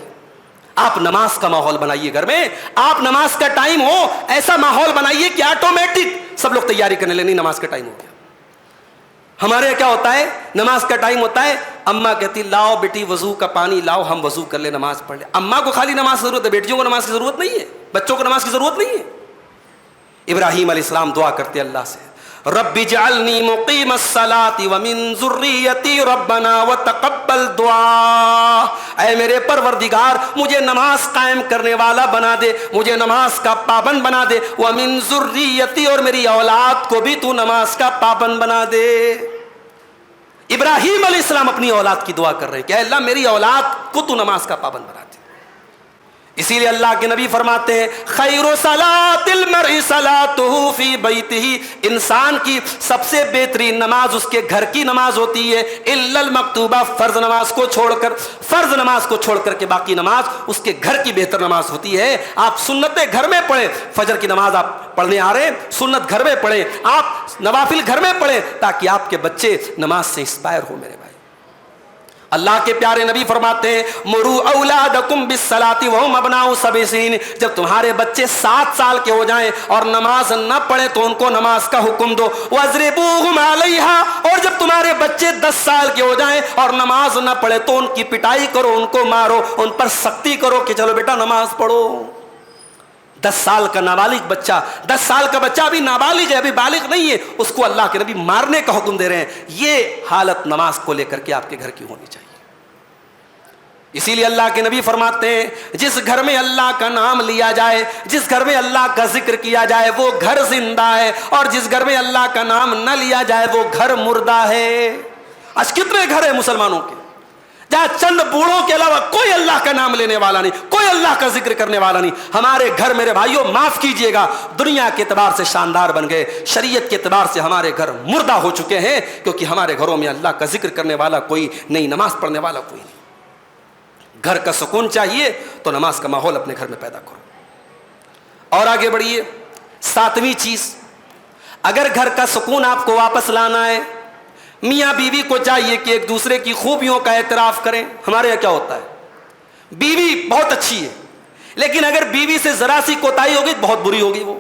آپ نماز کا ماحول بنائیے گھر میں, آپ نماز کا ٹائم ہو ایسا ماحول بنائیے کہ آٹومیٹک سب لوگ تیاری کرنے لیں, نہیں نماز کا ٹائم ہو گیا. ہمارے یہاں کیا ہوتا ہے, نماز کا ٹائم ہوتا ہے, اماں کہتی لاؤ بیٹی وضو کا پانی لاؤ, ہم وضو کر لیں, نماز پڑھ لیں. اماں کو خالی نماز کی ضرورت ہے, بیٹیوں کو نماز کی ضرورت نہیں ہے, بچوں کو نماز کی ضرورت نہیں ہے. ابراہیم علیہ السلام دعا کرتے اللہ سے, رب اجعلنی مقیم الصلاۃ ومن ذریتی ربنا وتقبل دعا. اے میرے پروردگار, مجھے نماز قائم کرنے والا بنا دے, مجھے نماز کا پابند بنا دے, ومن ذریتی, اور میری اولاد کو بھی تو نماز کا پابند بنا دے. ابراہیم علیہ السلام اپنی اولاد کی دعا کر رہے ہیں کہ اے اللہ میری اولاد کو تو نماز کا پابند بنا دے. اسی لیے اللہ کے نبی فرماتے ہیں خیر صلاۃ المرء صلاتہ فی بیتہ, انسان کی سب سے بہترین نماز اس کے گھر کی نماز ہوتی ہے, الا المکتوبہ, فرض نماز کو چھوڑ کر, فرض نماز کو چھوڑ کر کے باقی نماز اس کے گھر کی بہتر نماز ہوتی ہے. آپ سنتیں گھر میں پڑھیں, فجر کی نماز آپ پڑھنے آ رہے ہیں, سنت گھر میں پڑھیں, آپ نوافل گھر میں پڑھیں تاکہ آپ کے بچے نماز سے انسپائر ہو میرے بھائی. اللہ کے پیارے نبی فرماتے ہیں مرو اولادکم بالصلاۃ وہم ابناء 7 سنین, جب تمہارے بچے 7 سال کے ہو جائیں اور نماز نہ پڑھیں تو ان کو نماز کا حکم دو. واضربوہم علیہا, اور جب تمہارے بچے 10 سال کے ہو جائیں اور نماز نہ پڑھیں تو ان کی پٹائی کرو, ان کو مارو, ان پر سختی کرو کہ چلو بیٹا نماز پڑھو. 10 سال کا نابالغ بچہ, 10 سال کا بچہ ابھی نابالغ ہے, ابھی بالغ نہیں ہے, اس کو اللہ کے نبی مارنے کا حکم دے رہے ہیں. یہ حالت نماز کو لے کر کے آپ کے گھر کی ہونی چاہیے. اسی لیے اللہ کے نبی فرماتے ہیں جس گھر میں اللہ کا نام لیا جائے, جس گھر میں اللہ کا ذکر کیا جائے وہ گھر زندہ ہے, اور جس گھر میں اللہ کا نام نہ لیا جائے وہ گھر مردہ ہے. آج کتنے گھر ہیں مسلمانوں کے جہاں چند بوڑھوں کے علاوہ کوئی اللہ کا نام لینے والا نہیں, کوئی اللہ کا ذکر کرنے والا نہیں. ہمارے گھر میرے بھائیوں معاف کیجئے گا دنیا کے اعتبار سے شاندار بن گئے, شریعت کے اعتبار سے ہمارے گھر مردہ ہو چکے ہیں, کیونکہ ہمارے گھروں میں اللہ کا ذکر کرنے والا کوئی نہیں, نماز پڑھنے والا کوئی نہیں. گھر کا سکون چاہیے تو نماز کا ماحول اپنے گھر میں پیدا کرو. اور آگے بڑھیے. 7ویں چیز, اگر گھر کا سکون آپ کو واپس لانا ہے, میاں بیوی کو چاہیے کہ ایک دوسرے کی خوبیوں کا اعتراف کریں. ہمارے یہاں کیا ہوتا ہے, بیوی بہت اچھی ہے لیکن اگر بیوی سے ذرا سی کوتاہی ہوگی بہت بری ہوگی وہ.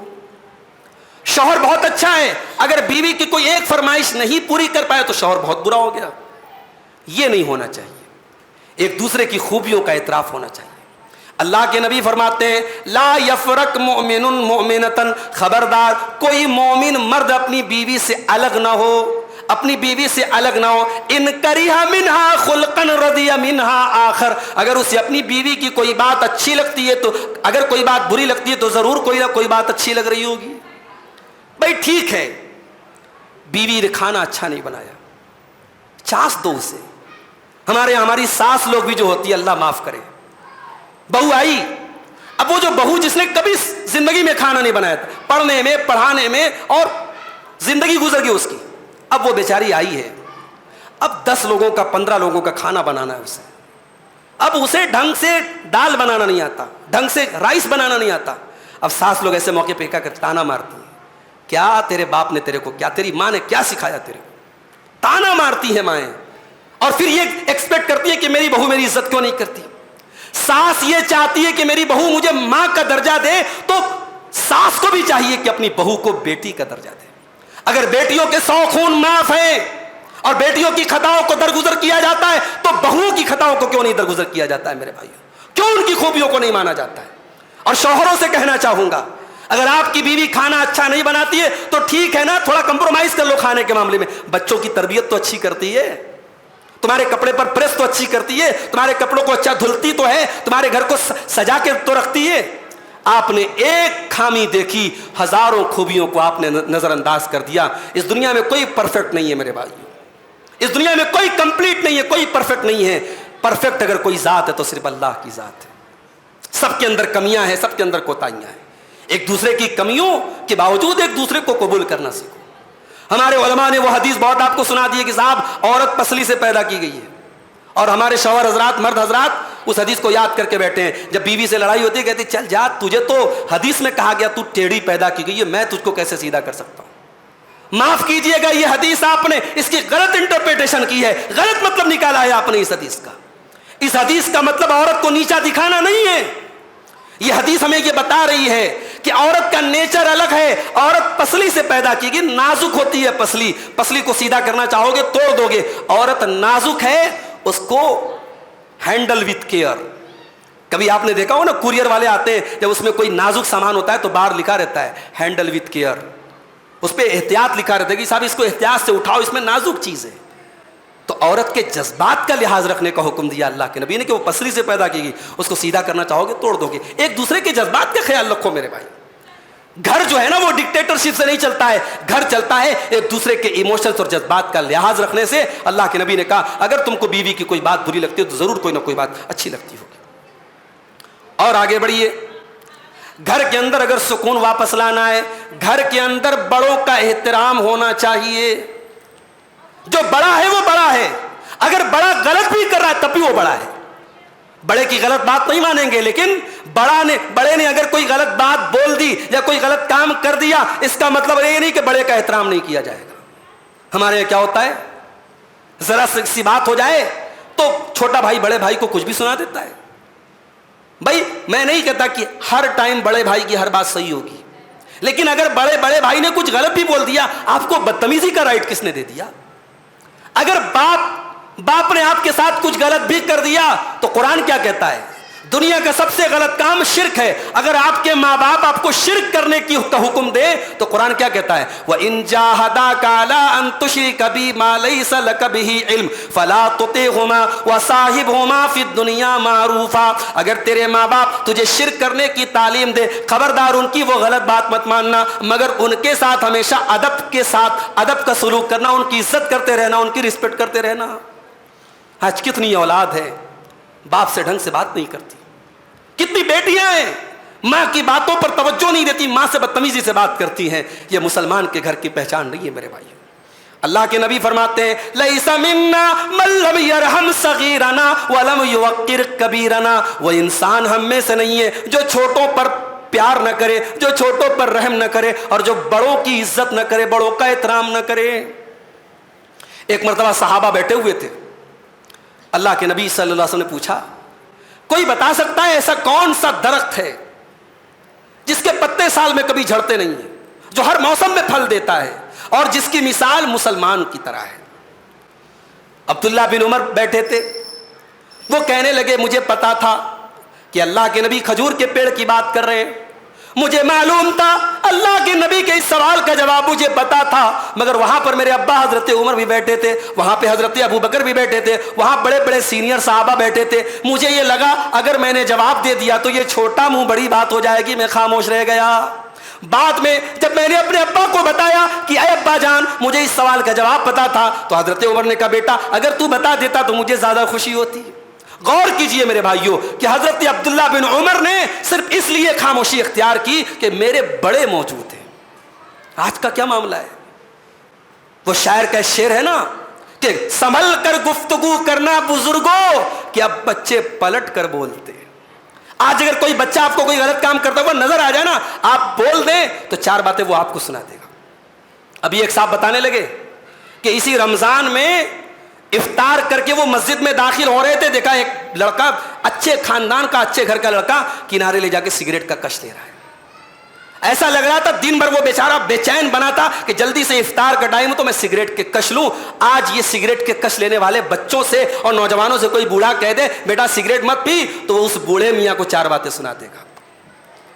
شوہر بہت اچھا ہے, اگر بیوی کی کوئی ایک فرمائش نہیں پوری کر پائے تو شوہر بہت برا ہو گیا. یہ نہیں ہونا چاہیے, ایک دوسرے کی خوبیوں کا اعتراف ہونا چاہیے. اللہ کے نبی فرماتے ہیں لا یفرق مؤمن مؤمنۃ, خبردار کوئی مومن مرد اپنی بیوی سے الگ نہ ہو, اپنی بیوی سے الگ نہ ہو. ان کریہ منہا خلقا رضی منہا آخر, اگر اسے اپنی بیوی کی کوئی بات اچھی لگتی ہے تو, اگر کوئی بات بری لگتی ہے تو ضرور کوئی نہ کوئی بات اچھی لگ رہی ہوگی. بھائی ٹھیک ہے, بیوی نے کھانا اچھا نہیں بنایا, چانس دو اسے. ہمارے ہماری ساس لوگ بھی جو ہوتی ہے اللہ معاف کرے, بہو آئی, اب وہ جو بہو جس نے کبھی زندگی میں کھانا نہیں بنایا تھا, پڑھنے میں پڑھانے میں اور زندگی گزر گئی اس کی, اب وہ بیچاری آئی ہے, اب 10 لوگوں کا 15 لوگوں کا کھانا بنانا ہے اسے. اب اسے ڈھنگ سے دال بنانا نہیں آتا, ڈھنگ سے رائس بنانا نہیں آتا. اب ساس لوگ ایسے موقع پہ کیا کرتے, تانا مارتی ہیں, کیا تیرے باپ نے تیرے کو, کیا تیری ماں نے کیا سکھایا تیرے کو. تانا مارتی ہیں مائیں, اور پھر یہ ایکسپیکٹ کرتی ہے کہ میری بہو میری عزت کیوں نہیں کرتی. ساس یہ چاہتی ہے کہ میری بہو مجھے ماں کا درجہ دے, تو ساس کو بھی چاہیے کہ اپنی بہو کو بیٹی کا درجہ دے. اگر بیٹیوں کے 100 خون معاف ہیں اور بیٹیوں کی خطاؤں کو درگزر کیا جاتا ہے تو بہوؤں کی خطاؤں کو کیوں نہیں درگزر کیا جاتا ہے میرے بھائیوں, کیوں ان کی خوبیوں کو نہیں مانا جاتا ہے. اور شوہروں سے کہنا چاہوں گا, اگر آپ کی بیوی کھانا اچھا نہیں بناتی ہے تو ٹھیک ہے نا, تھوڑا کمپرومائز کر لو کھانے کے معاملے میں. بچوں کی تربیت تو اچھی کرتی ہے, تمہارے کپڑے پر پریس تو اچھی کرتی ہے, تمہارے کپڑوں کو اچھا دھلتی تو ہے, تمہارے گھر کو سجا کے تو رکھتی ہے. آپ نے ایک خامی دیکھی, ہزاروں خوبیوں کو آپ نے نظر انداز کر دیا. اس دنیا میں کوئی پرفیکٹ نہیں ہے میرے بھائیوں, اس دنیا میں کوئی کمپلیٹ نہیں ہے, کوئی پرفیکٹ نہیں ہے. پرفیکٹ اگر کوئی ذات ہے تو صرف اللہ کی ذات ہے. سب کے اندر کمیاں ہیں, سب کے اندر کوتاہیاں ہیں. ایک دوسرے کی کمیوں کے باوجود ایک دوسرے کو قبول کرنا سیکھو. ہمارے علماء نے وہ حدیث بہت آپ کو سنا دی ہے کہ صاحب عورت پسلی سے پیدا کی گئی ہے, اور ہمارے شوہر حضرات, مرد حضرات اس حدیث کو یاد کر کے بیٹھے ہیں. جب بیوی سے لڑائی ہوتی ہے کہتی چل جا, تجھے تو حدیث میں کہا گیا تو ٹیڑھی پیدا کی گئی ہے, میں تجھ کو کیسے سیدھا کر سکتا ہوں. معاف کیجئے گا, یہ حدیث آپ نے اس کی غلط انٹرپریٹیشن کی ہے, غلط مطلب نکالا ہے آپ نے اس حدیث کا. اس حدیث کا مطلب عورت کو نیچا دکھانا نہیں ہے. یہ حدیث ہمیں یہ بتا رہی ہے کہ عورت کا نیچر الگ ہے. عورت پسلی سے پیدا کی گئی, نازک ہوتی ہے پسلی, پسلی کو سیدھا کرنا چاہو گے توڑ دو گے. عورت نازک ہے, اس کو ہینڈل وتھ کیئر. کبھی آپ نے دیکھا ہو نا, کوریئر والے آتے ہیں, جب اس میں کوئی نازک سامان ہوتا ہے تو باہر لکھا رہتا ہے ہینڈل وتھ کیئر, اس پہ احتیاط لکھا رہتا ہے کہ صاحب اس کو احتیاط سے اٹھاؤ, اس میں نازک چیز ہے. تو عورت کے جذبات کا لحاظ رکھنے کا حکم دیا اللہ کے نبی نے کہ وہ پسلی سے پیدا کی گئی, اس کو سیدھا کرنا چاہو گے توڑ دو گے. ایک دوسرے کے جذبات کا خیال رکھو میرے بھائی. گھر جو ہے نا وہ ڈکٹیٹرشپ سے نہیں چلتا ہے, گھر چلتا ہے ایک دوسرے کے ایموشنز اور جذبات کا لحاظ رکھنے سے. اللہ کے نبی نے کہا اگر تم کو بیوی کی کوئی بات بری لگتی ہے تو ضرور کوئی نہ کوئی بات اچھی لگتی ہوگی. اور آگے بڑھیے. گھر کے اندر اگر سکون واپس لانا ہے, گھر کے اندر بڑوں کا احترام ہونا چاہیے. جو بڑا ہے وہ بڑا ہے, اگر بڑا غلط بھی کر رہا ہے تب بھی وہ بڑا ہے. بڑے کی غلط بات نہیں مانیں گے, لیکن بڑے نے اگر کوئی غلط بات بول دی یا کوئی غلط کام کر دیا, اس کا مطلب یہ نہیں کہ بڑے کا احترام نہیں کیا جائے گا. ہمارے یہاں کیا ہوتا ہے, ذرا سی بات ہو جائے تو چھوٹا بھائی بڑے بھائی کو کچھ بھی سنا دیتا ہے. بھائی میں نہیں کہتا کہ ہر ٹائم بڑے بھائی کی ہر بات صحیح ہوگی, لیکن اگر بڑے بھائی نے کچھ غلط بھی بول دیا, آپ کو بدتمیزی کا رائٹ کس نے دے دیا؟ اگر باپ نے آپ کے ساتھ کچھ غلط بھی کر دیا تو قرآن کیا کہتا ہے؟ دنیا کا سب سے غلط کام شرک ہے. اگر آپ کے ماں باپ آپ کو شرک کرنے کی حکم دے تو قرآن کیا کہتا ہے؟ وَإِن جَاهَدَاكَ عَلَىٰ أَن تُشْرِكَ بِي مَا لَيْسَ لَكَ بِهِ عِلْمٌ فَلَا تُطِعْهُمَا وَصَاحِبْهُمَا فِي الدُّنْيَا مَعْرُوفًا. اگر تیرے ماں باپ تجھے شرک کرنے کی تعلیم دے, خبردار ان کی وہ غلط بات مت ماننا, مگر ان کے ساتھ ہمیشہ ادب کا سلوک کرنا, ان کی عزت کرتے رہنا, ان کی رسپیکٹ کرتے رہنا. آج کتنی اولاد ہے باپ سے ڈھنگ سے بات نہیں کرتی, کتنی بیٹیاں ہیں ماں کی باتوں پر توجہ نہیں دیتی, ماں سے بدتمیزی سے بات کرتی ہیں. یہ مسلمان کے گھر کی پہچان نہیں ہے میرے بھائی. اللہ کے نبی فرماتے ہیں لیس منا من لم یرحم صغیرنا ولم یوقر کبیرنا, وہ انسان ہم میں سے نہیں ہے جو چھوٹوں پر پیار نہ کرے, جو چھوٹوں پر رحم نہ کرے, اور جو بڑوں کی عزت نہ کرے, بڑوں کا احترام نہ کرے. ایک مرتبہ صحابہ بیٹھے ہوئے تھے, اللہ کے نبی صلی اللہ علیہ وسلم نے پوچھا کوئی بتا سکتا ہے ایسا کون سا درخت ہے جس کے پتے سال میں کبھی جھڑتے نہیں ہیں, جو ہر موسم میں پھل دیتا ہے, اور جس کی مثال مسلمان کی طرح ہے. عبداللہ بن عمر بیٹھے تھے, وہ کہنے لگے مجھے پتا تھا کہ اللہ کے نبی کھجور کے پیڑ کی بات کر رہے ہیں, مجھے معلوم تھا اللہ کے نبی کے اس سوال کا جواب مجھے پتا تھا, مگر وہاں پر میرے ابا حضرت عمر بھی بیٹھے تھے, وہاں پہ حضرت ابو بکر بھی بیٹھے تھے, وہاں بڑے بڑے سینئر صحابہ بیٹھے تھے. مجھے یہ لگا اگر میں نے جواب دے دیا تو یہ چھوٹا منہ بڑی بات ہو جائے گی, میں خاموش رہ گیا. بعد میں جب میں نے اپنے ابا کو بتایا کہ اے ابا جان مجھے اس سوال کا جواب پتا تھا, تو حضرت عمر نے کہا بیٹا اگر تو بتا دیتا تو مجھے زیادہ خوشی ہوتی. غور کیجئے میرے بھائیوں کہ حضرت عبداللہ بن عمر نے صرف اس لیے خاموشی اختیار کی کہ میرے بڑے موجود ہیں. آج کا کیا معاملہ ہے؟ وہ شاعر کا شعر ہے نا کہ سنبھل کر گفتگو کرنا بزرگوں کہ اب بچے پلٹ کر بولتے. آج اگر کوئی بچہ آپ کو کوئی غلط کام کرتا ہوا نظر آ جائے نا, آپ بول دیں تو 4 باتیں وہ آپ کو سنا دے گا. ابھی ایک صاحب بتانے لگے کہ اسی رمضان میں افطار کر کے وہ مسجد میں داخل ہو رہے تھے, دیکھا ایک لڑکا اچھے خاندان کا اچھے گھر کا لڑکا کنارے لے جا کے سگریٹ کا کش لے رہا ہے. ایسا لگ رہا تھا دن بھر وہ بیچارہ بے چین بنا تھا کہ جلدی سے افطار کا ٹائم تو میں سگریٹ کے کش لوں. آج یہ سگریٹ کے کش لینے والے بچوں سے اور نوجوانوں سے کوئی بوڑھا کہہ دے بیٹا سگریٹ مت پی, تو وہ اس بوڑھے میاں کو 4 باتیں سنا دے گا.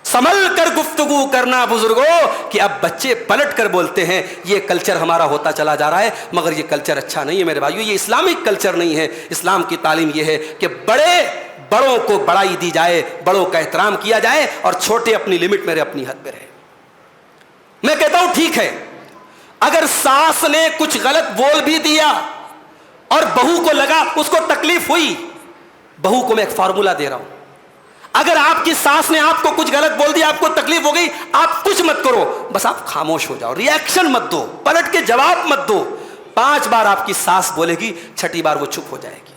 سنبھل کر گفتگو کرنا بزرگوں کہ اب بچے پلٹ کر بولتے ہیں. یہ کلچر ہمارا ہوتا چلا جا رہا ہے, مگر یہ کلچر اچھا نہیں ہے میرے بھائیو, یہ اسلامک کلچر نہیں ہے. اسلام کی تعلیم یہ ہے کہ بڑوں کو بڑائی دی جائے, بڑوں کا احترام کیا جائے, اور چھوٹے اپنی لمٹ میں اپنی حد میں رہے. میں کہتا ہوں ٹھیک ہے اگر ساس نے کچھ غلط بول بھی دیا اور بہو کو لگا اس کو تکلیف ہوئی, بہو کو میں ایک فارمولا دے رہا ہوں, اگر آپ کی ساس نے آپ کو کچھ غلط بول دیا, آپ کو تکلیف ہو گئی, آپ کچھ مت کرو, بس آپ خاموش ہو جاؤ, ری ایکشن مت دو, پلٹ کے جواب مت دو. 5 بار آپ کی ساس بولے گی, 6ٹھی بار وہ چپ ہو جائے گی.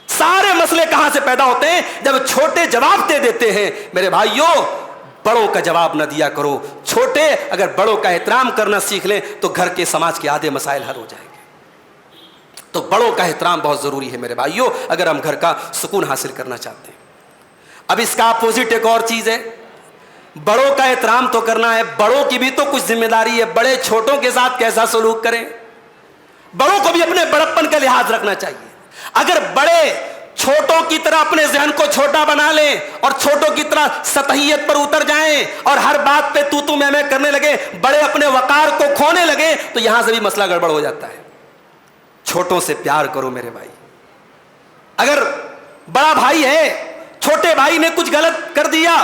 سارے مسئلے کہاں سے پیدا ہوتے ہیں؟ جب چھوٹے جواب دے دیتے ہیں. میرے بھائیوں بڑوں کا جواب نہ دیا کرو. چھوٹے اگر بڑوں کا احترام کرنا سیکھ لیں تو گھر کے سماج کے آدھے مسائل حل ہو جائیں گے. تو بڑوں کا احترام بہت ضروری ہے میرے بھائیوں اگر ہم گھر کا سکون حاصل کرنا چاہتے ہیں. اب اس کا اپوزٹ ایک اور چیز ہے, بڑوں کا احترام تو کرنا ہے, بڑوں کی بھی تو کچھ ذمہ داری ہے. بڑے چھوٹوں کے ساتھ کیسا سلوک کریں, بڑوں کو بھی اپنے بڑپن کا لحاظ رکھنا چاہیے. اگر بڑے چھوٹوں کی طرح اپنے ذہن کو چھوٹا بنا لیں اور چھوٹوں کی طرح سطحیت پر اتر جائیں اور ہر بات پہ تو میں کرنے لگے, بڑے اپنے وقار کو کھونے لگے, تو یہاں سے بھی مسئلہ گڑبڑ ہو جاتا ہے. چھوٹوں سے پیار کرو میرے بھائی. اگر بڑا بھائی ہے, چھوٹے بھائی نے کچھ غلط کر دیا,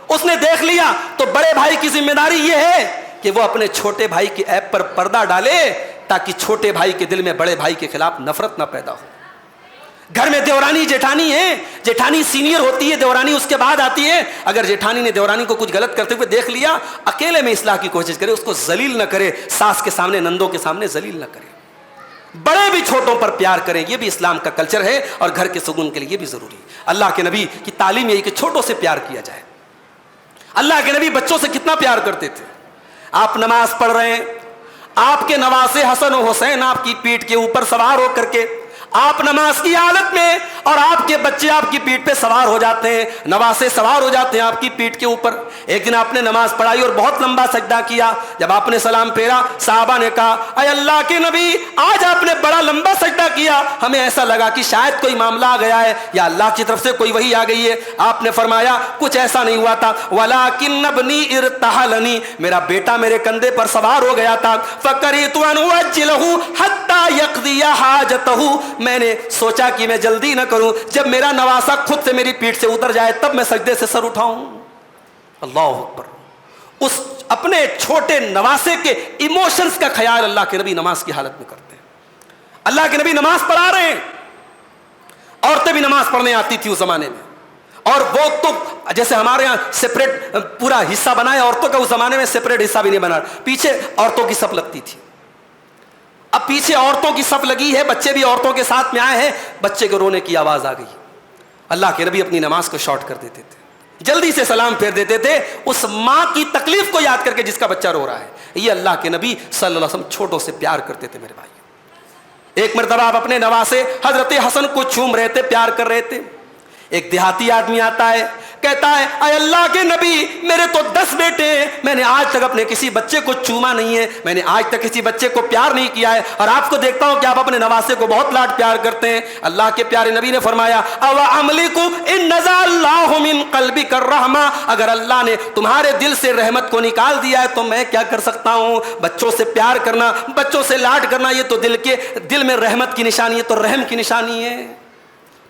اس نے دیکھ لیا, تو بڑے بھائی کی ذمہ داری یہ ہے کہ وہ اپنے چھوٹے بھائی کی ایپ پر پردہ ڈالے تاکہ چھوٹے بھائی کے دل میں بڑے بھائی کے خلاف نفرت نہ پیدا ہو. گھر میں دیورانی جیٹھانی ہے, جیٹھانی سینئر ہوتی ہے, دیورانی اس کے بعد آتی ہے. اگر جیٹھانی نے دیورانی کو کچھ غلط کرتے ہوئے دیکھ لیا, اکیلے میں اصلاح کی کوشش کرے, اس کو ذلیل نہ کرے, ساس کے سامنے نندوں کے سامنے ذلیل نہ کرے. بڑے بھی چھوٹوں پر پیار کریں, یہ بھی اسلام کا کلچر ہے اور گھر کے سکون کے لیے یہ بھی ضروری ہے. اللہ کے نبی کی تعلیم یہی کہ چھوٹوں سے پیار کیا جائے. اللہ کے نبی بچوں سے کتنا پیار کرتے تھے. آپ نماز پڑھ رہے ہیں, آپ کے نواسے حسن و حسین آپ کی پیٹھ کے اوپر سوار ہو کر کے, آپ نماز کی حالت میں, اور آپ کے بچے آپ کی پیٹھ پہ سوار ہو جاتے ہیں, نواسے سوار ہو جاتے ہیں آپ کی پیٹھ کے اوپر. ایک دن آپ نے نماز پڑھائی اور بہت لمبا سجدہ کیا. جب آپ نے سلام پھیرا, صحابہ نے کہا اے اللہ کے نبی آج آپ نے بڑا لمبا سجدہ کیا, ہمیں ایسا لگا کہ شاید کوئی معاملہ آ گیا ہے یا اللہ کی طرف سے کوئی وحی آ گئی ہے. آپ نے فرمایا کچھ ایسا نہیں ہوا تھا, ولکن ابنی ارتحلنی, میرا بیٹا میرے کندھے پر سوار ہو گیا تھا. فکریت ان اؤجلہ حتی یقضی حاجتہ, میں نے سوچا کہ میں جلدی نہ کروں, جب میرا نواسا خود سے میری پیٹھ سے اتر جائے تب میں سجدے سے سر اٹھاؤں. اللہ اکبر. اس اپنے چھوٹے نواسے کے ایموشنز کا خیال اللہ کے نبی نماز کی حالت میں کرتے ہیں. اللہ کے نبی نماز پڑھا رہے ہیں, عورتیں بھی نماز پڑھنے آتی تھی اس زمانے میں, اور وہ تو جیسے ہمارے یہاں سپریٹ پورا حصہ بنا ہے عورتوں کا, اس زمانے میں سپریٹ حصہ بھی نہیں بنا, پیچھے عورتوں کی صف لگتی تھی. اب پیچھے عورتوں کی صف لگی ہے, بچے بھی عورتوں کے ساتھ میں آئے ہیں, بچے کو رونے کی آواز آ گئی. اللہ کے نبی اپنی نماز کو شارٹ کر دیتے تھے, جلدی سے سلام پھیر دیتے تھے, اس ماں کی تکلیف کو یاد کر کے جس کا بچہ رو رہا ہے. یہ اللہ کے نبی صلی اللہ علیہ وسلم چھوٹوں سے پیار کرتے تھے میرے بھائی. ایک مرتبہ آپ اپنے نواسے حضرت حسن کو چوم رہے تھے, پیار کر رہے تھے. ایک دیہاتی آدمی آتا ہے, کہتا ہے اے اللہ کے نبی میرے تو 10 بیٹے ہیں, میں نے آج تک اپنے کسی بچے کو چوما نہیں ہے, میں نے آج تک کسی بچے کو پیار نہیں کیا ہے, اور آپ کو دیکھتا ہوں کہ آپ اپنے نواسے کو بہت لاڈ پیار کرتے ہیں. اللہ کے پیارے نبی نے فرمایا او املکو ان نزع اللہ من قلبک الرحمہ, اگر اللہ نے تمہارے دل سے رحمت کو نکال دیا ہے تو میں کیا کر سکتا ہوں. بچوں سے پیار کرنا, بچوں سے لاڈ کرنا, یہ تو دل میں رحمت کی نشانی ہے, تو رحم کی نشانی ہے.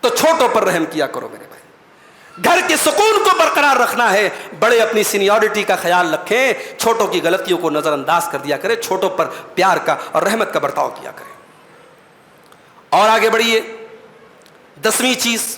تو چھوٹوں پر رحم کیا کرو میرے بھائی. گھر کے سکون کو برقرار رکھنا ہے, بڑے اپنی سینیورٹی کا خیال رکھیں, چھوٹوں کی غلطیوں کو نظر انداز کر دیا کریں, چھوٹوں پر پیار کا اور رحمت کا برتاؤ کیا کریں. اور آگے بڑھیے. 10ویں چیز,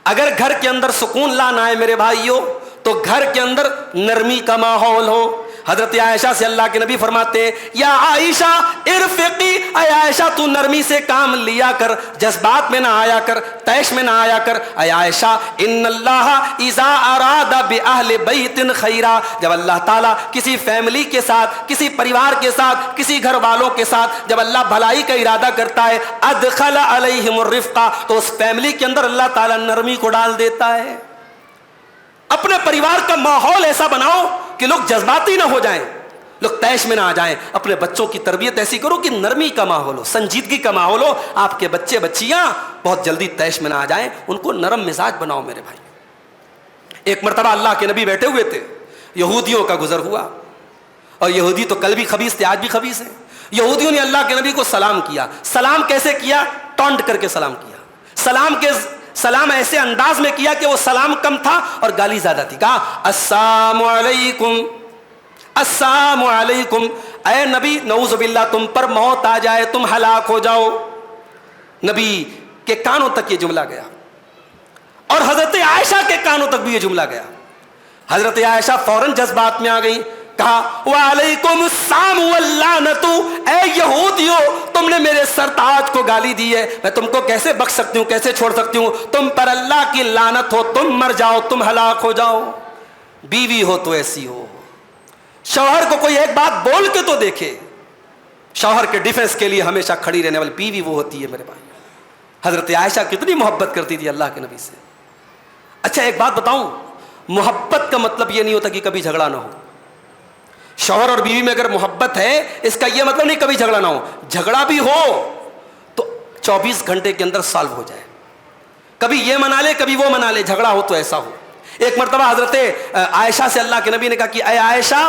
اگر گھر کے اندر سکون لانا ہے میرے بھائیوں تو گھر کے اندر نرمی کا ماحول ہو. حضرت عائشہ سے اللہ کے نبی فرماتے ہیں یا عائشہ ارفقی, اے عائشہ تو نرمی سے کام لیا کر, جذبات میں نہ آیا کر, تیش میں نہ آیا کر. اے عائشہ ان اللہ اذا اراد باہل بیت خیرا, جب اللہ تعالیٰ کسی فیملی کے ساتھ, کسی پریوار کے ساتھ, کسی گھر والوں کے ساتھ جب اللہ بھلائی کا ارادہ کرتا ہے ادخل علیہم الرفقہ, تو اس فیملی کے اندر اللہ تعالیٰ نرمی کو ڈال دیتا ہے. اپنے پریوار کا ماحول ایسا بناؤ کہ لوگ جذباتی نہ ہو جائیں, لوگ تیش میں نہ آ جائیں. اپنے بچوں کی تربیت ایسی کرو کہ نرمی کا ماحول ہو, سنجیدگی کا ماحول ہو. آپ کے بچے بچیاں بہت جلدی تیش میں نہ آ جائیں, ان کو نرم مزاج بناؤ میرے بھائی. ایک مرتبہ اللہ کے نبی بیٹھے ہوئے تھے, یہودیوں کا گزر ہوا, اور یہودی تو کل بھی خبیث تھے, آج بھی خبیث ہیں. یہودیوں نے اللہ کے نبی کو سلام کیا. سلام کیسے کیا؟ ٹونٹ کر کے سلام کیا. سلام ایسے انداز میں کیا کہ وہ سلام کم تھا اور گالی زیادہ تھی. کہا السلام علیکم, السلام علیکم. اے نبی نعوذ باللہ تم پر موت آ جائے, تم ہلاک ہو جاؤ. نبی کے کانوں تک یہ جملہ گیا, اور حضرت عائشہ کے کانوں تک بھی یہ جملہ گیا. حضرت عائشہ فوراً جذبات میں آ گئی, کہا وعلیکم السلام واللعنت, اے یہودیو تم نے میرے سرتاج کو گالی دی ہے, میں تم کو کیسے بخش سکتی ہوں, کیسے چھوڑ سکتی ہوں. تم پر اللہ کی لعنت ہو, تم مر جاؤ, تم ہلاک ہو جاؤ. بیوی ہو تو ایسی ہو, شوہر کو کوئی ایک بات بول کے تو دیکھے. شوہر کے ڈیفنس کے لیے ہمیشہ کھڑی رہنے والی بیوی وہ ہوتی ہے میرے بھائی. حضرت عائشہ کتنی محبت کرتی تھی اللہ کے نبی سے. اچھا ایک بات بتاؤں, محبت کا مطلب یہ نہیں ہوتا کہ کبھی جھگڑا نہ ہو. شوہر اور بیوی میں اگر محبت ہے اس کا یہ مطلب نہیں کبھی جھگڑا نہ ہو. جھگڑا بھی ہو تو 24 گھنٹے کے اندر سالو ہو جائے, کبھی یہ منا لے کبھی وہ منا لے, جھگڑا ہو تو ایسا ہو. ایک مرتبہ حضرت عائشہ سے اللہ کے نبی نے کہا کہ اے عائشہ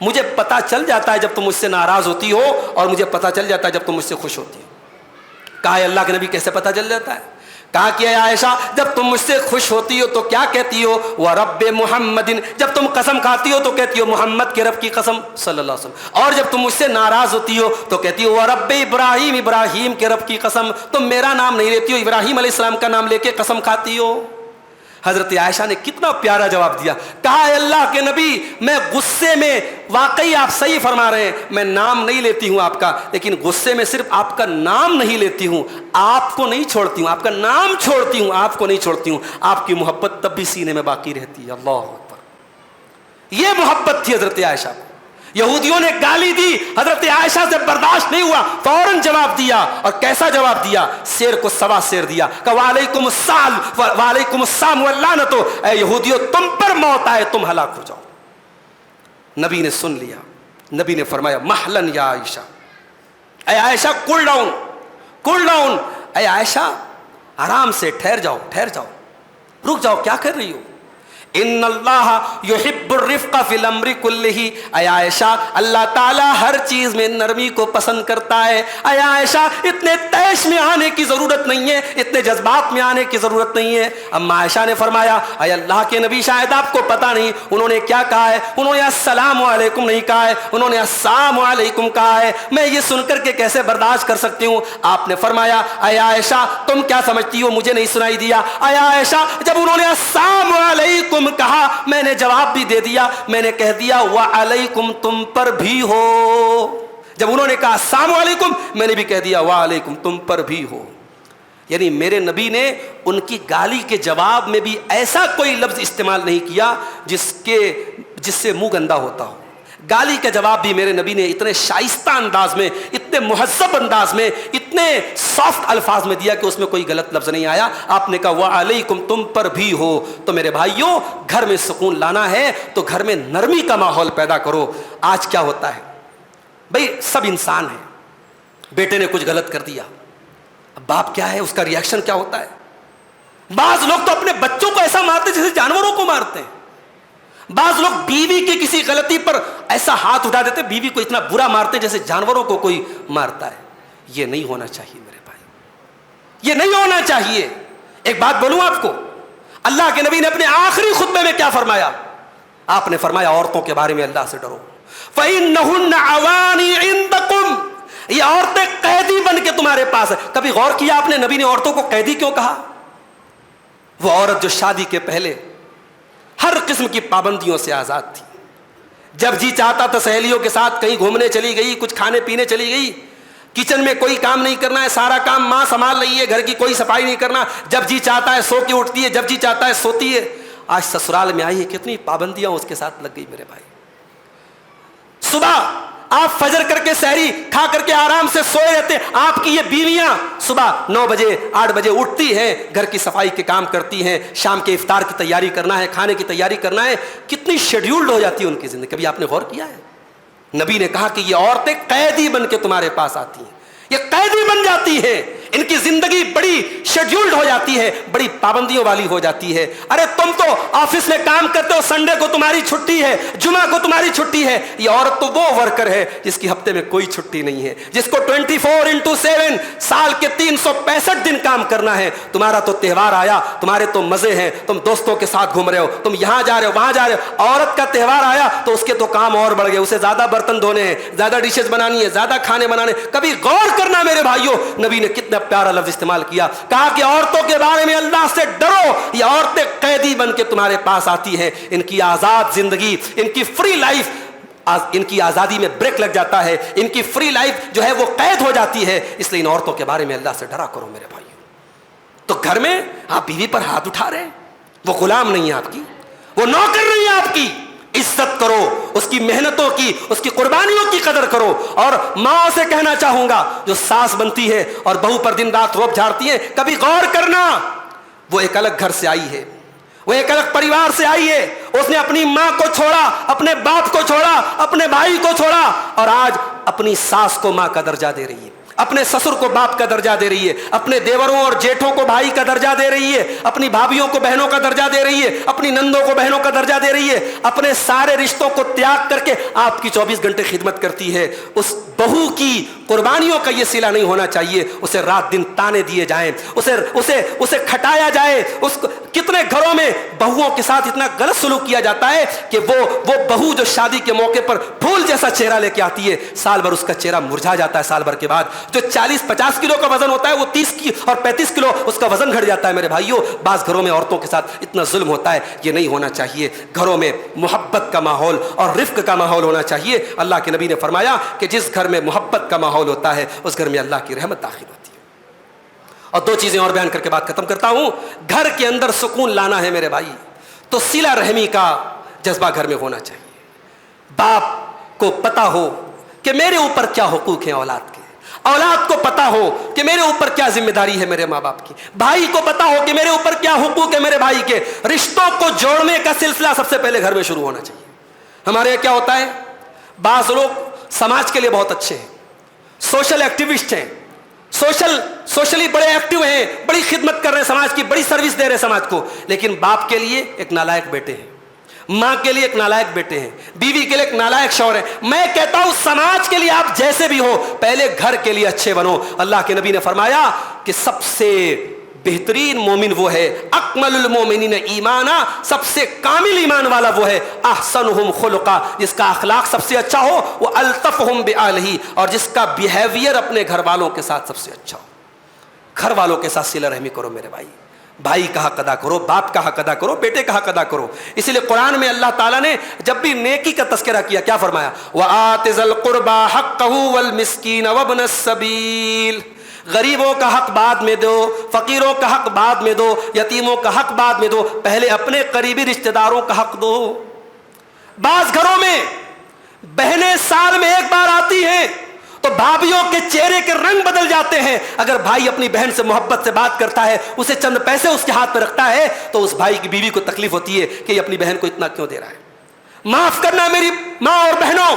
مجھے پتا چل جاتا ہے جب تم مجھ سے ناراض ہوتی ہو, اور مجھے پتا چل جاتا ہے جب تم مجھ سے خوش ہوتی ہو. کہا اللہ کے نبی کیسے پتا چل جاتا ہے؟ کہا کہ اے عائشہ جب تم مجھ سے خوش ہوتی ہو تو کیا کہتی ہو, وَرَبِّ مُحَمَّدٍ, جب تم قسم کھاتی ہو تو کہتی ہو محمد کے رب کی قسم صلی اللہ علیہ وسلم, اور جب تم مجھ سے ناراض ہوتی ہو تو کہتی ہو وَرَبِّ ابراہیم, ابراہیم کے رب کی قسم. تم میرا نام نہیں لیتی ہو, ابراہیم علیہ السلام کا نام لے کے قسم کھاتی ہو. حضرت عائشہ نے کتنا پیارا جواب دیا, کہا اے اللہ کے نبی میں غصے میں, واقعی آپ صحیح فرما رہے ہیں, میں نام نہیں لیتی ہوں آپ کا, لیکن غصے میں صرف آپ کا نام نہیں لیتی ہوں, آپ کو نہیں چھوڑتی ہوں, آپ کا نام چھوڑتی ہوں, آپ کو نہیں چھوڑتی ہوں. آپ کی محبت تب بھی سینے میں باقی رہتی ہے. اللہ اکبر. یہ محبت تھی حضرت عائشہ کو. یہودیوں نے گالی دی, حضرت عائشہ سے برداشت نہیں ہوا, فوراً جواب دیا. اور کیسا جواب دیا؟ شیر کو سوا شیر دیا. کہ وعلیکم السلام, وعلیکم السلام واللعنت, اے یہودیو تم پر موت آئے, تم ہلاک ہو جاؤ. نبی نے سن لیا. نبی نے فرمایا محلن یا عائشہ, اے عائشہ کول ڈاؤن, کول ڈاؤن. اے عائشہ آرام سے ٹھہر جاؤ, ٹھہر جاؤ, رک جاؤ, کیا کر رہی ہو؟ ان اللہ یحب الرفق فی الامر کلہ، اے عائشہ اللہ تعالیٰ ہر چیز میں نرمی کو پسند کرتا ہے۔ اے عائشہ اتنے تیش میں آنے کی ضرورت نہیں ہے، اتنے جذبات میں آنے کی ضرورت نہیں ہے۔ اما عائشہ نے فرمایا اے اللہ کے نبی شاید آپ کو پتہ نہیں انہوں نے کیا کہا ہے، انہوں نے السلام علیکم نہیں کہا ہے، انہوں نے السلام علیکم کہا ہے، میں یہ سن کر کے کیسے برداشت کر سکتی ہوں؟ آپ نے فرمایا اے عائشہ تم کیا سمجھتی ہو مجھے نہیں سنائی دیا؟ اے عائشہ جب انہوں نے السلام علیکم کہا میں نے جواب بھی دے دیا، میں نے کہہ دیا وعلیکم تم پر بھی ہو۔ جب انہوں نے کہا السلام علیکم میں نے بھی کہہ دیا وعلیکم تم پر بھی ہو۔ یعنی میرے نبی نے ان کی گالی کے جواب میں بھی ایسا کوئی لفظ استعمال نہیں کیا جس سے منہ گندا ہوتا ہو۔ گالی کا جواب بھی میرے نبی نے اتنے شائستہ انداز میں، اتنے مہذب انداز میں، اتنے سافٹ الفاظ میں دیا کہ اس میں کوئی غلط لفظ نہیں آیا۔ آپ نے کہا وعلیکم تم پر بھی ہو۔ تو میرے بھائیوں گھر میں سکون لانا ہے تو گھر میں نرمی کا ماحول پیدا کرو۔ آج کیا ہوتا ہے بھئی، سب انسان ہیں، بیٹے نے کچھ غلط کر دیا، اب باپ کیا ہے اس کا ریاکشن کیا ہوتا ہے؟ بعض لوگ تو اپنے بچوں کو ایسا مارتے جیسے جانوروں کو مارتے ہیں۔ بعض لوگ بیوی کی کسی غلطی پر ایسا ہاتھ اٹھا دیتے، بیوی کو اتنا برا مارتے جیسے جانوروں کو کوئی مارتا ہے۔ یہ نہیں ہونا چاہیے میرے بھائی، یہ نہیں ہونا چاہیے۔ ایک بات بولوں آپ کو، اللہ کے نبی نے اپنے آخری خطبے میں کیا فرمایا؟ آپ نے فرمایا عورتوں کے بارے میں اللہ سے ڈرو، فَإِنَّهُنَّ عَوَانِي عِندَكُمْ، یہ عورتیں قیدی بن کے تمہارے پاس ہے۔ کبھی غور کیا آپ نے نبی نے عورتوں کو قیدی کیوں کہا؟ وہ عورت جو شادی کے پہلے ہر قسم کی پابندیوں سے آزاد تھی، جب جی چاہتا تھا سہیلیوں کے ساتھ کہیں گھومنے چلی گئی، کچھ کھانے پینے چلی گئی، کچن میں کوئی کام نہیں کرنا ہے، سارا کام ماں سنبھال رہی ہے، گھر کی کوئی صفائی نہیں کرنا، جب جی چاہتا ہے سو کے اٹھتی ہے، جب جی چاہتا ہے سوتی ہے۔ آج سسرال میں آئی ہے کتنی پابندیاں اس کے ساتھ لگ گئی میرے بھائی۔ صبح آپ فجر کر کے سحری کھا کر کے آرام سے سوئے رہتے ہیں، آپ کی یہ بیویاں صبح 9 بجے 8 بجے اٹھتی ہیں، گھر کی صفائی کے کام کرتی ہیں، شام کے افطار کی تیاری کرنا ہے، کھانے کی تیاری کرنا ہے، کتنی شیڈیولڈ ہو جاتی ہے ان کی زندگی۔ کبھی آپ نے غور کیا ہے؟ نبی نے کہا کہ یہ عورتیں قیدی بن کے تمہارے پاس آتی ہیں، یہ قیدی بن جاتی ہیں، ان کی زندگی بڑی شیڈیولڈ ہو جاتی ہے، بڑی پابندیوں والی ہو جاتی ہے۔ ارے تم تو آفس میں کام کرتے ہو، سنڈے کو تمہاری چھٹی ہے، جمعہ کو تمہاری چھٹی ہے۔ یہ عورت تو وہ ورکر ہے جس کی ہفتے میں کوئی چھٹی نہیں ہے، جس کو 24/7 سال کے 365 دن کام کرنا ہے۔ تمہارا تو تہوار آیا، تمہارے تو مزے ہیں، تم دوستوں کے ساتھ گھوم رہے ہو، تم یہاں جا رہے ہو وہاں جا رہے ہو۔ عورت کا تہوار آیا تو اس کے تو کام اور بڑھ گئے، اسے زیادہ برتن دھونے ہیں، زیادہ ڈشز بنانی ہے، زیادہ کھانے بنانے۔ کبھی غور کرنا میرے بھائیوں، نبی نے کتنا پیارا لفظ استعمال کیا، کہا کہ عورتوں کے بارے میں اللہ سے ڈرو، یہ عورتیں قیدی بن کے تمہارے پاس آتی ہیں، ان کی آزاد زندگی، ان کی فری لائف، ان کی آزادی میں بریک لگ جاتا ہے، ان کی فری لائف جو ہے وہ قید ہو جاتی ہے۔ اس لیے ان عورتوں کے بارے میں اللہ سے ڈرا کرو میرے بھائیوں۔ تو گھر میں آپ بیوی پر ہاتھ اٹھا رہے ہیں، وہ غلام نہیں ہے آپ کی، وہ نوکر نہیں ہے آپ کی، عزت کرو، اس کی محنتوں کی، اس کی قربانیوں کی قدر کرو۔ اور ماں سے کہنا چاہوں گا جو ساس بنتی ہے اور بہو پر دن رات روب جھاڑتی ہیں، کبھی غور کرنا، وہ ایک الگ گھر سے آئی ہے، وہ ایک الگ پریوار سے آئی ہے، اس نے اپنی ماں کو چھوڑا، اپنے باپ کو چھوڑا، اپنے بھائی کو چھوڑا، اور آج اپنی ساس کو ماں کا درجہ دے رہی ہے، اپنے سسر کو باپ کا درجہ دے رہی ہے، اپنے دیوروں اور جیٹھوں کو بھائی کا درجہ دے رہی ہے، اپنی بھابھیوں کو بہنوں کا درجہ دے رہی ہے، اپنی نندوں کو بہنوں کا درجہ دے رہی ہے، اپنے سارے رشتوں کو تیاگ کر کے آپ کی 24 گھنٹے خدمت کرتی ہے۔ اس بہو کی قربانیوں کا یہ صلہ نہیں ہونا چاہیے، اسے رات دن تانے دیے جائیں، اسے کھٹایا جائے۔ کتنے گھروں میں بہوؤں کے ساتھ اتنا غلط سلوک کیا جاتا ہے کہ وہ بہو جو شادی کے موقع پر پھول جیسا چہرہ لے کے آتی ہے، سال بھر اس کا چہرہ مرجھا جاتا ہے، سال بھر کے بعد جو 40-50 کلو کا وزن ہوتا ہے وہ 30 اور 35 کلو اس کا وزن گھٹ جاتا ہے۔ میرے بھائیوں بعض گھروں میں عورتوں کے ساتھ اتنا ظلم ہوتا ہے، یہ نہیں ہونا چاہیے۔ گھروں میں محبت کا ماحول اور رفق کا ماحول ہونا چاہیے۔ اللہ کے نبی نے فرمایا کہ جس گھر میں محبت کا ماحول ہوتا ہے اس گھر میں اللہ کی رحمت داخل ہوتی ہے۔ اور 2 چیزیں اور بیان کر کے بات ختم کرتا ہوں۔ گھر کے اندر سکون لانا ہے میرے بھائی تو صلہ رحمی کا جذبہ گھر میں ہونا چاہیے۔ باپ کو پتا ہو کہ میرے اوپر کیا حقوق ہیں اولاد کے، اولاد کو پتا ہو کہ میرے اوپر کیا ذمہ داری ہے میرے ماں باپ کی، بھائی کو پتا ہو کہ میرے اوپر کیا حقوق ہے میرے بھائی کے۔ رشتوں کو جوڑنے کا سلسلہ سب سے پہلے گھر میں شروع ہونا چاہیے۔ ہمارے یہاں کیا ہوتا ہے، بعض لوگ سماج کے لیے بہت اچھے ہیں، سوشل ایکٹیوسٹ ہیں، سوشلی بڑے ایکٹیو ہیں, بڑی خدمت کر رہے ہیں سماج کی, بڑی سروس دے رہے ہیں سماج کو, لیکن باپ کے لیے ایک نالائق بیٹے ہیں, ماں کے لیے ایک نالائق بیٹے ہیں, بیوی کے لیے ایک نالائق شوہر ہے. میں کہتا ہوں سماج کے لیے آپ جیسے بھی ہو, پہلے گھر کے لیے اچھے بنو. اللہ کے نبی نے فرمایا کہ سب سے بہترین مومن وہ ہے, اکمل المومنین ایمانا, سب سے کامل ایمان والا وہ ہے, احسنہم خلقا, جس کا اخلاق سب سے اچھا ہو, وہ الطفہم بآلہ, اور جس کا بیہیویئر اپنے گھر والوں کے ساتھ سب سے اچھا ہو. گھر والوں کے ساتھ صلہ رحمی کرو میرے بھائی, بھائی کا حق ادا کرو, باپ کا حق ادا کرو, بیٹے کا حق ادا کرو. اسی لیے قرآن میں اللہ تعالیٰ نے جب بھی نیکی کا تذکرہ کیا, کیا فرمایا؟ وَآتِ ذَا الْقُرْبَى حَقَّهُ وَالْمِسْكِينَ وَابْنَ السَّبِيلِ, غریبوں کا حق بعد میں دو, فقیروں کا حق بعد میں دو, یتیموں کا حق بعد میں دو, پہلے اپنے قریبی رشتہ داروں کا حق دو. بعض گھروں میں بہنیں سال میں ایک بار آتی ہیں تو بھابھیوں کے چہرے کے رنگ بدل جاتے ہیں. اگر بھائی اپنی بہن سے محبت سے بات کرتا ہے, اسے چند پیسے اس کے ہاتھ پہ رکھتا ہے, تو اس بھائی کی بیوی کو تکلیف ہوتی ہے کہ یہ اپنی بہن کو اتنا کیوں دے رہا ہے. معاف کرنا میری ماں اور بہنوں,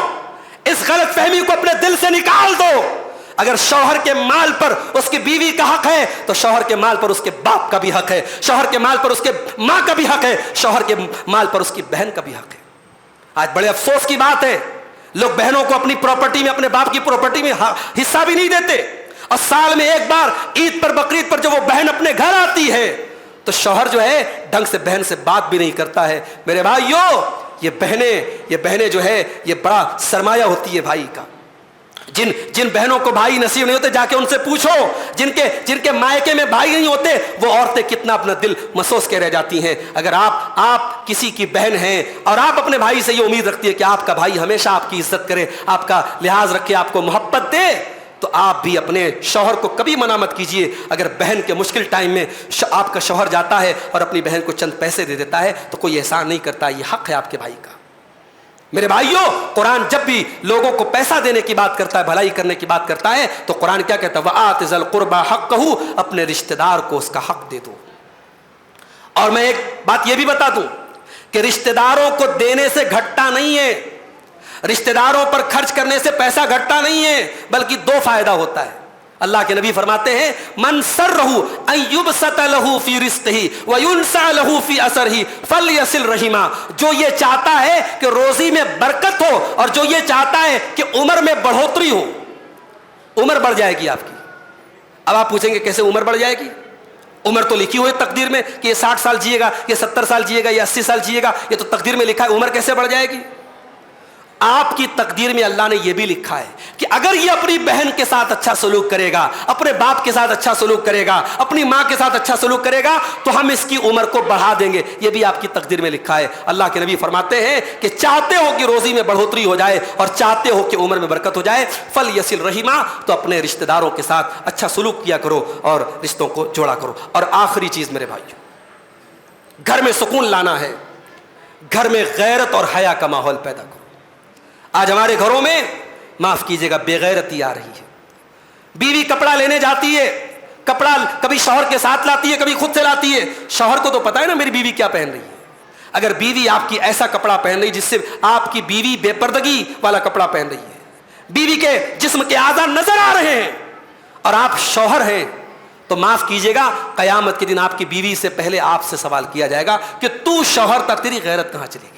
اس غلط فہمی کو اپنے دل سے نکال دو. اگر شوہر کے مال پر اس کی بیوی کا حق ہے تو شوہر کے مال پر اس کے باپ کا بھی حق ہے, شوہر کے مال پر اس کے ماں کا بھی حق ہے, شوہر کے مال پر اس کی بہن کا بھی حق ہے. آج بڑے افسوس کی بات ہے, لوگ بہنوں کو اپنی پراپرٹی میں, اپنے باپ کی پراپرٹی میں حصہ بھی نہیں دیتے, اور سال میں ایک بار عید پر بقرعید پر جب وہ بہن اپنے گھر آتی ہے تو شوہر جو ہے ڈھنگ سے بہن سے بات بھی نہیں کرتا ہے. میرے بھائیو, یہ بہنیں جو ہے یہ بڑا سرمایہ ہوتی ہے بھائی کا. جن بہنوں کو بھائی نصیب نہیں ہوتے, جا کے ان سے پوچھو, جن کے مائکے میں بھائی نہیں ہوتے, وہ عورتیں کتنا اپنا دل محسوس کے رہ جاتی ہیں. اگر آپ کسی کی بہن ہیں اور آپ اپنے بھائی سے یہ امید رکھتی ہے کہ آپ کا بھائی ہمیشہ آپ کی عزت کرے, آپ کا لحاظ رکھے, آپ کو محبت دے, تو آپ بھی اپنے شوہر کو کبھی منع مت کیجیے. اگر بہن کے مشکل ٹائم میں آپ کا شوہر جاتا ہے اور اپنی بہن کو چند پیسے دے دیتا ہے تو کوئی احسان نہیں کرتا, یہ حق ہے آپ کے بھائی کا. میرے بھائیوں, قرآن جب بھی لوگوں کو پیسہ دینے کی بات کرتا ہے, بھلائی کرنے کی بات کرتا ہے, تو قرآن کیا کہتا ہے؟ وَآتِ ذَا الْقُرْبَى حَقَّهُ, اپنے رشتہ دار کو اس کا حق دے دو. اور میں ایک بات یہ بھی بتا دوں کہ رشتہ داروں کو دینے سے گھٹتا نہیں ہے, رشتہ داروں پر خرچ کرنے سے پیسہ گھٹتا نہیں ہے, بلکہ دو فائدہ ہوتا ہے. اللہ کے نبی فرماتے ہیں, من سرہ ان یبسط لہ فی رزقہ وینسع لہ فی اثرہ فلیصل رحمہ, جو یہ چاہتا ہے کہ روزی میں برکت ہو اور جو یہ چاہتا ہے کہ عمر میں بڑھوتری ہو, عمر بڑھ جائے گی آپ کی. اب آپ پوچھیں گے کیسے عمر بڑھ جائے گی؟ عمر تو لکھی ہوئی تقدیر میں کہ یہ 60 سال جیے گا, یہ 70 سال جیے گا, یہ 80 سال جیے گا, یہ تو تقدیر میں لکھا ہے. عمر کیسے بڑھ جائے گی؟ آپ کی تقدیر میں اللہ نے یہ بھی لکھا ہے کہ اگر یہ اپنی بہن کے ساتھ اچھا سلوک کرے گا, اپنے باپ کے ساتھ اچھا سلوک کرے گا, اپنی ماں کے ساتھ اچھا سلوک کرے گا, تو ہم اس کی عمر کو بڑھا دیں گے. یہ بھی آپ کی تقدیر میں لکھا ہے. اللہ کے نبی فرماتے ہیں کہ چاہتے ہو کہ روزی میں بڑھوتری ہو جائے اور چاہتے ہو کہ عمر میں برکت ہو جائے, فلیصل رحمہ, تو اپنے رشتہ داروں کے ساتھ اچھا سلوک کیا کرو اور رشتوں کو جوڑا کرو. اور آخری چیز میرے بھائیو, گھر میں سکون لانا ہے, گھر میں غیرت اور حیا کا ماحول پیدا کرو. آج ہمارے گھروں میں, معاف کیجیے گا, بے غیرتی آ رہی ہے. بیوی کپڑا لینے جاتی ہے, کپڑا کبھی شوہر کے ساتھ لاتی ہے, کبھی خود سے لاتی ہے. شوہر کو تو پتا ہے نا میری بیوی کیا پہن رہی ہے. اگر بیوی آپ کی ایسا کپڑا پہن رہی جس سے آپ کی بیوی بے پردگی والا کپڑا پہن رہی ہے, بیوی کے جسم کے اعضاء نظر آ رہے ہیں, اور آپ شوہر ہیں, تو معاف کیجیے گا, قیامت کے دن آپ کی بیوی سے پہلے آپ سے سوال کیا جائے گا کہ تو شوہر تک تیری غیرت کہاں چلی گئی.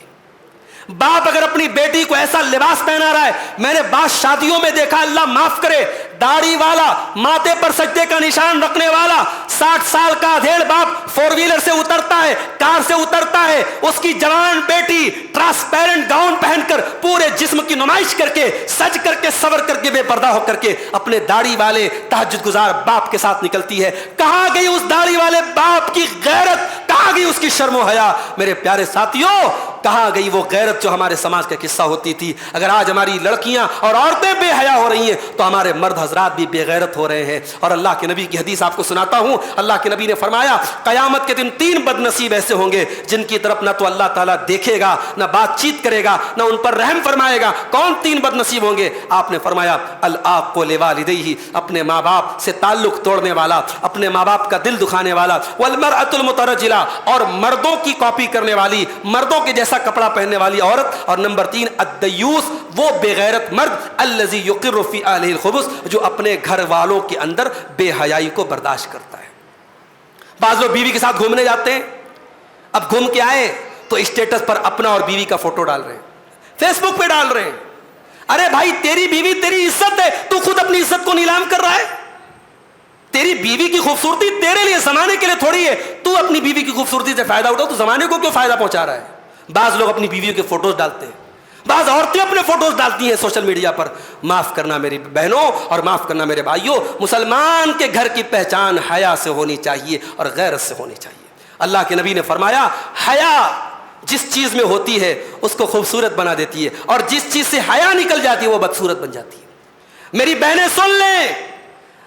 باپ اگر اپنی بیٹی کو ایسا لباس پہنا رہا ہے, میں نے بعض شادیوں میں دیکھا, اللہ معاف کرے, داڑھی والا, ماتھے پر سجدے کا نشان رکھنے والا 60 سال کا ادھیڑ باپ 4 ویلر سے اترتا ہے, کار سے اترتا ہے, اس کی جوان بیٹی ٹرانسپیرنٹ گاؤن پہن کر پورے جسم کی نمائش کر کے, سج کر کے, سور کر کے, بے پردہ ہو کر کے اپنے داڑھی والے تہجد گزار باپ کے ساتھ نکلتی ہے. کہاں گئی اس داڑھی والے باپ کی غیرت, کہاں گئی اس کی شرم و حیا؟ میرے پیارے ساتھیوں, کہاں گئی وہ غیرت جو ہمارے سماج کا قصہ ہوتی تھی؟ اگر آج ہماری لڑکیاں اور عورتیں بے حیا ہو رہی ہیں تو ہمارے مرد حضرات بھی بے غیرت ہو رہے ہیں. اور اللہ کے نبی کی حدیث آپ کو سناتا ہوں. اللہ کے نبی نے فرمایا, قیامت کے دن 3 بد نصیب ایسے ہوں گے جن کی طرف نہ تو اللہ تعالیٰ دیکھے گا, نہ بات چیت کرے گا، نہ ان پر رحم فرمائے گا۔ کون 3 بد نصیب ہوں گے؟ آپ نے فرمایا العاق لوالدیہ، اپنے ماں باپ سے تعلق توڑنے والا، اپنے ماں باپ کا دل دکھانے والا، والمرأۃ المترجلہ، اور مردوں کی کاپی کرنے والی، مردوں کے جیسا کپڑا پہننے والی عورت، اور نمبر 3 الدیوث، وہ بے غیرت مرد الذی یقر فی اہلہ الخبث، جو اپنے گھر والوں کے اندر بے حیائی کو برداشت کرتا ہے۔ بعض لوگ بیوی کے ساتھ گھومنے جاتے ہیں، اب گھوم کے آئے تو اسٹیٹس پر اپنا اور بیوی کا فوٹو ڈال رہے ہیں، فیس بک پہ ڈال رہے ہیں۔ ارے بھائی تیری بیوی تیری عزت ہے، تو خود اپنی عزت کو نیلام کر رہا ہے۔ تیری بیوی کی خوبصورتی تیرے لیے، زمانے کے لیے تھوڑی ہے۔ تو اپنی بیوی کی خوبصورتی سے فائدہ اٹھاؤ، تو زمانے کو کیوں فائدہ پہنچا رہا ہے؟ بعض لوگ اپنی بیویوں کے فوٹوز ڈالتے ہیں، بعض عورتیں اپنے فوٹوز ڈالتی ہیں سوشل میڈیا پر۔ معاف کرنا میری بہنوں اور معاف کرنا میرے بھائیوں، مسلمان کے گھر کی پہچان حیا سے ہونی چاہیے اور غیرت سے ہونی چاہیے۔ اللہ کے نبی نے فرمایا حیا جس چیز میں ہوتی ہے اس کو خوبصورت بنا دیتی ہے، اور جس چیز سے حیا نکل جاتی ہے وہ بدصورت بن جاتی ہے۔ میری بہنیں سن لیں،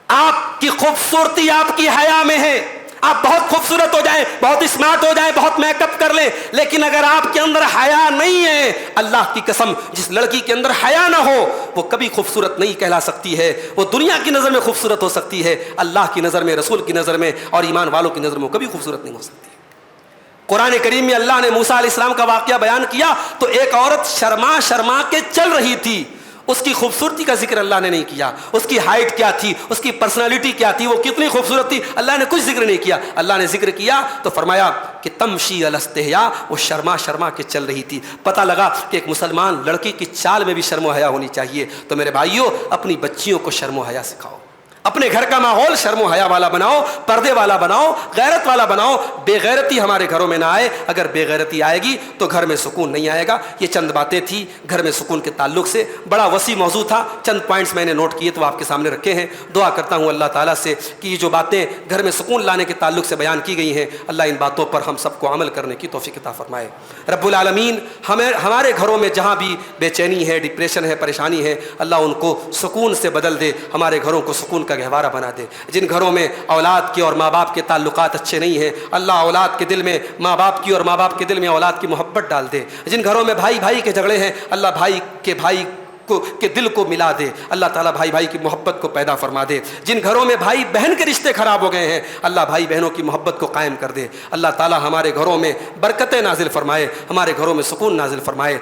آپ کی خوبصورتی آپ کی حیا میں ہے۔ آپ بہت خوبصورت ہو جائیں، بہت اسمارٹ ہو جائیں، بہت میک اپ کر لیں، لیکن اگر آپ کے اندر حیا نہیں ہے، اللہ کی قسم جس لڑکی کے اندر حیا نہ ہو وہ کبھی خوبصورت نہیں کہلا سکتی ہے۔ وہ دنیا کی نظر میں خوبصورت ہو سکتی ہے، اللہ کی نظر میں، رسول کی نظر میں اور ایمان والوں کی نظر میں وہ کبھی خوبصورت نہیں ہو سکتی۔ قرآن کریم میں اللہ نے موسیٰ علیہ السلام کا واقعہ بیان کیا تو ایک عورت شرما شرما کے چل رہی تھی، اس کی خوبصورتی کا ذکر اللہ نے نہیں کیا، اس کی ہائٹ کیا تھی، اس کی پرسنالٹی کیا تھی، وہ کتنی خوبصورت تھی، اللہ نے کچھ ذکر نہیں کیا۔ اللہ نے ذکر کیا تو فرمایا کہ تمشی علی استحیاء، وہ شرما شرما کے چل رہی تھی۔ پتہ لگا کہ ایک مسلمان لڑکی کی چال میں بھی شرم و حیا ہونی چاہیے۔ تو میرے بھائیوں اپنی بچیوں کو شرم و حیا سکھاؤ، اپنے گھر کا ماحول شرم و حیا والا بناؤ، پردے والا بناؤ، غیرت والا بناؤ۔ بے غیرتی ہمارے گھروں میں نہ آئے، اگر بے غیرتی آئے گی تو گھر میں سکون نہیں آئے گا۔ یہ چند باتیں تھی گھر میں سکون کے تعلق سے، بڑا وسیع موضوع تھا، چند پوائنٹس میں نے نوٹ کیے تو آپ کے سامنے رکھے ہیں۔ دعا کرتا ہوں اللہ تعالیٰ سے کہ یہ جو باتیں گھر میں سکون لانے کے تعلق سے بیان کی گئی ہیں، اللہ ان باتوں پر ہم سب کو عمل کرنے کی توفیق عطا فرمائے۔ رب العالمین ہمارے گھروں میں جہاں بھی بے چینی ہے، ڈپریشن ہے، پریشانی ہے، اللہ ان کو سکون سے بدل دے، ہمارے گھروں کو سکون کا گہوارہ بنا دے۔ جن گھروں میں اولاد کے اور ماں باپ کے تعلقات اچھے نہیں ہیں، اللہ اولاد کے دل میں ماں باپ کی اور ماں باپ کے دل میں اولاد کی محبت ڈال دے۔ جن گھروں میں بھائی بھائی کے جھگڑے ہیں، اللہ بھائی کے دل کو ملا دے، اللہ تعالیٰ بھائی بھائی کی محبت کو پیدا فرما دے۔ جن گھروں میں بھائی بہن کے رشتے خراب ہو گئے ہیں، اللہ بھائی بہنوں کی محبت کو قائم کر دے۔ اللہ تعالیٰ ہمارے گھروں میں برکتیں نازل فرمائے، ہمارے گھروں میں سکون نازل فرمائے۔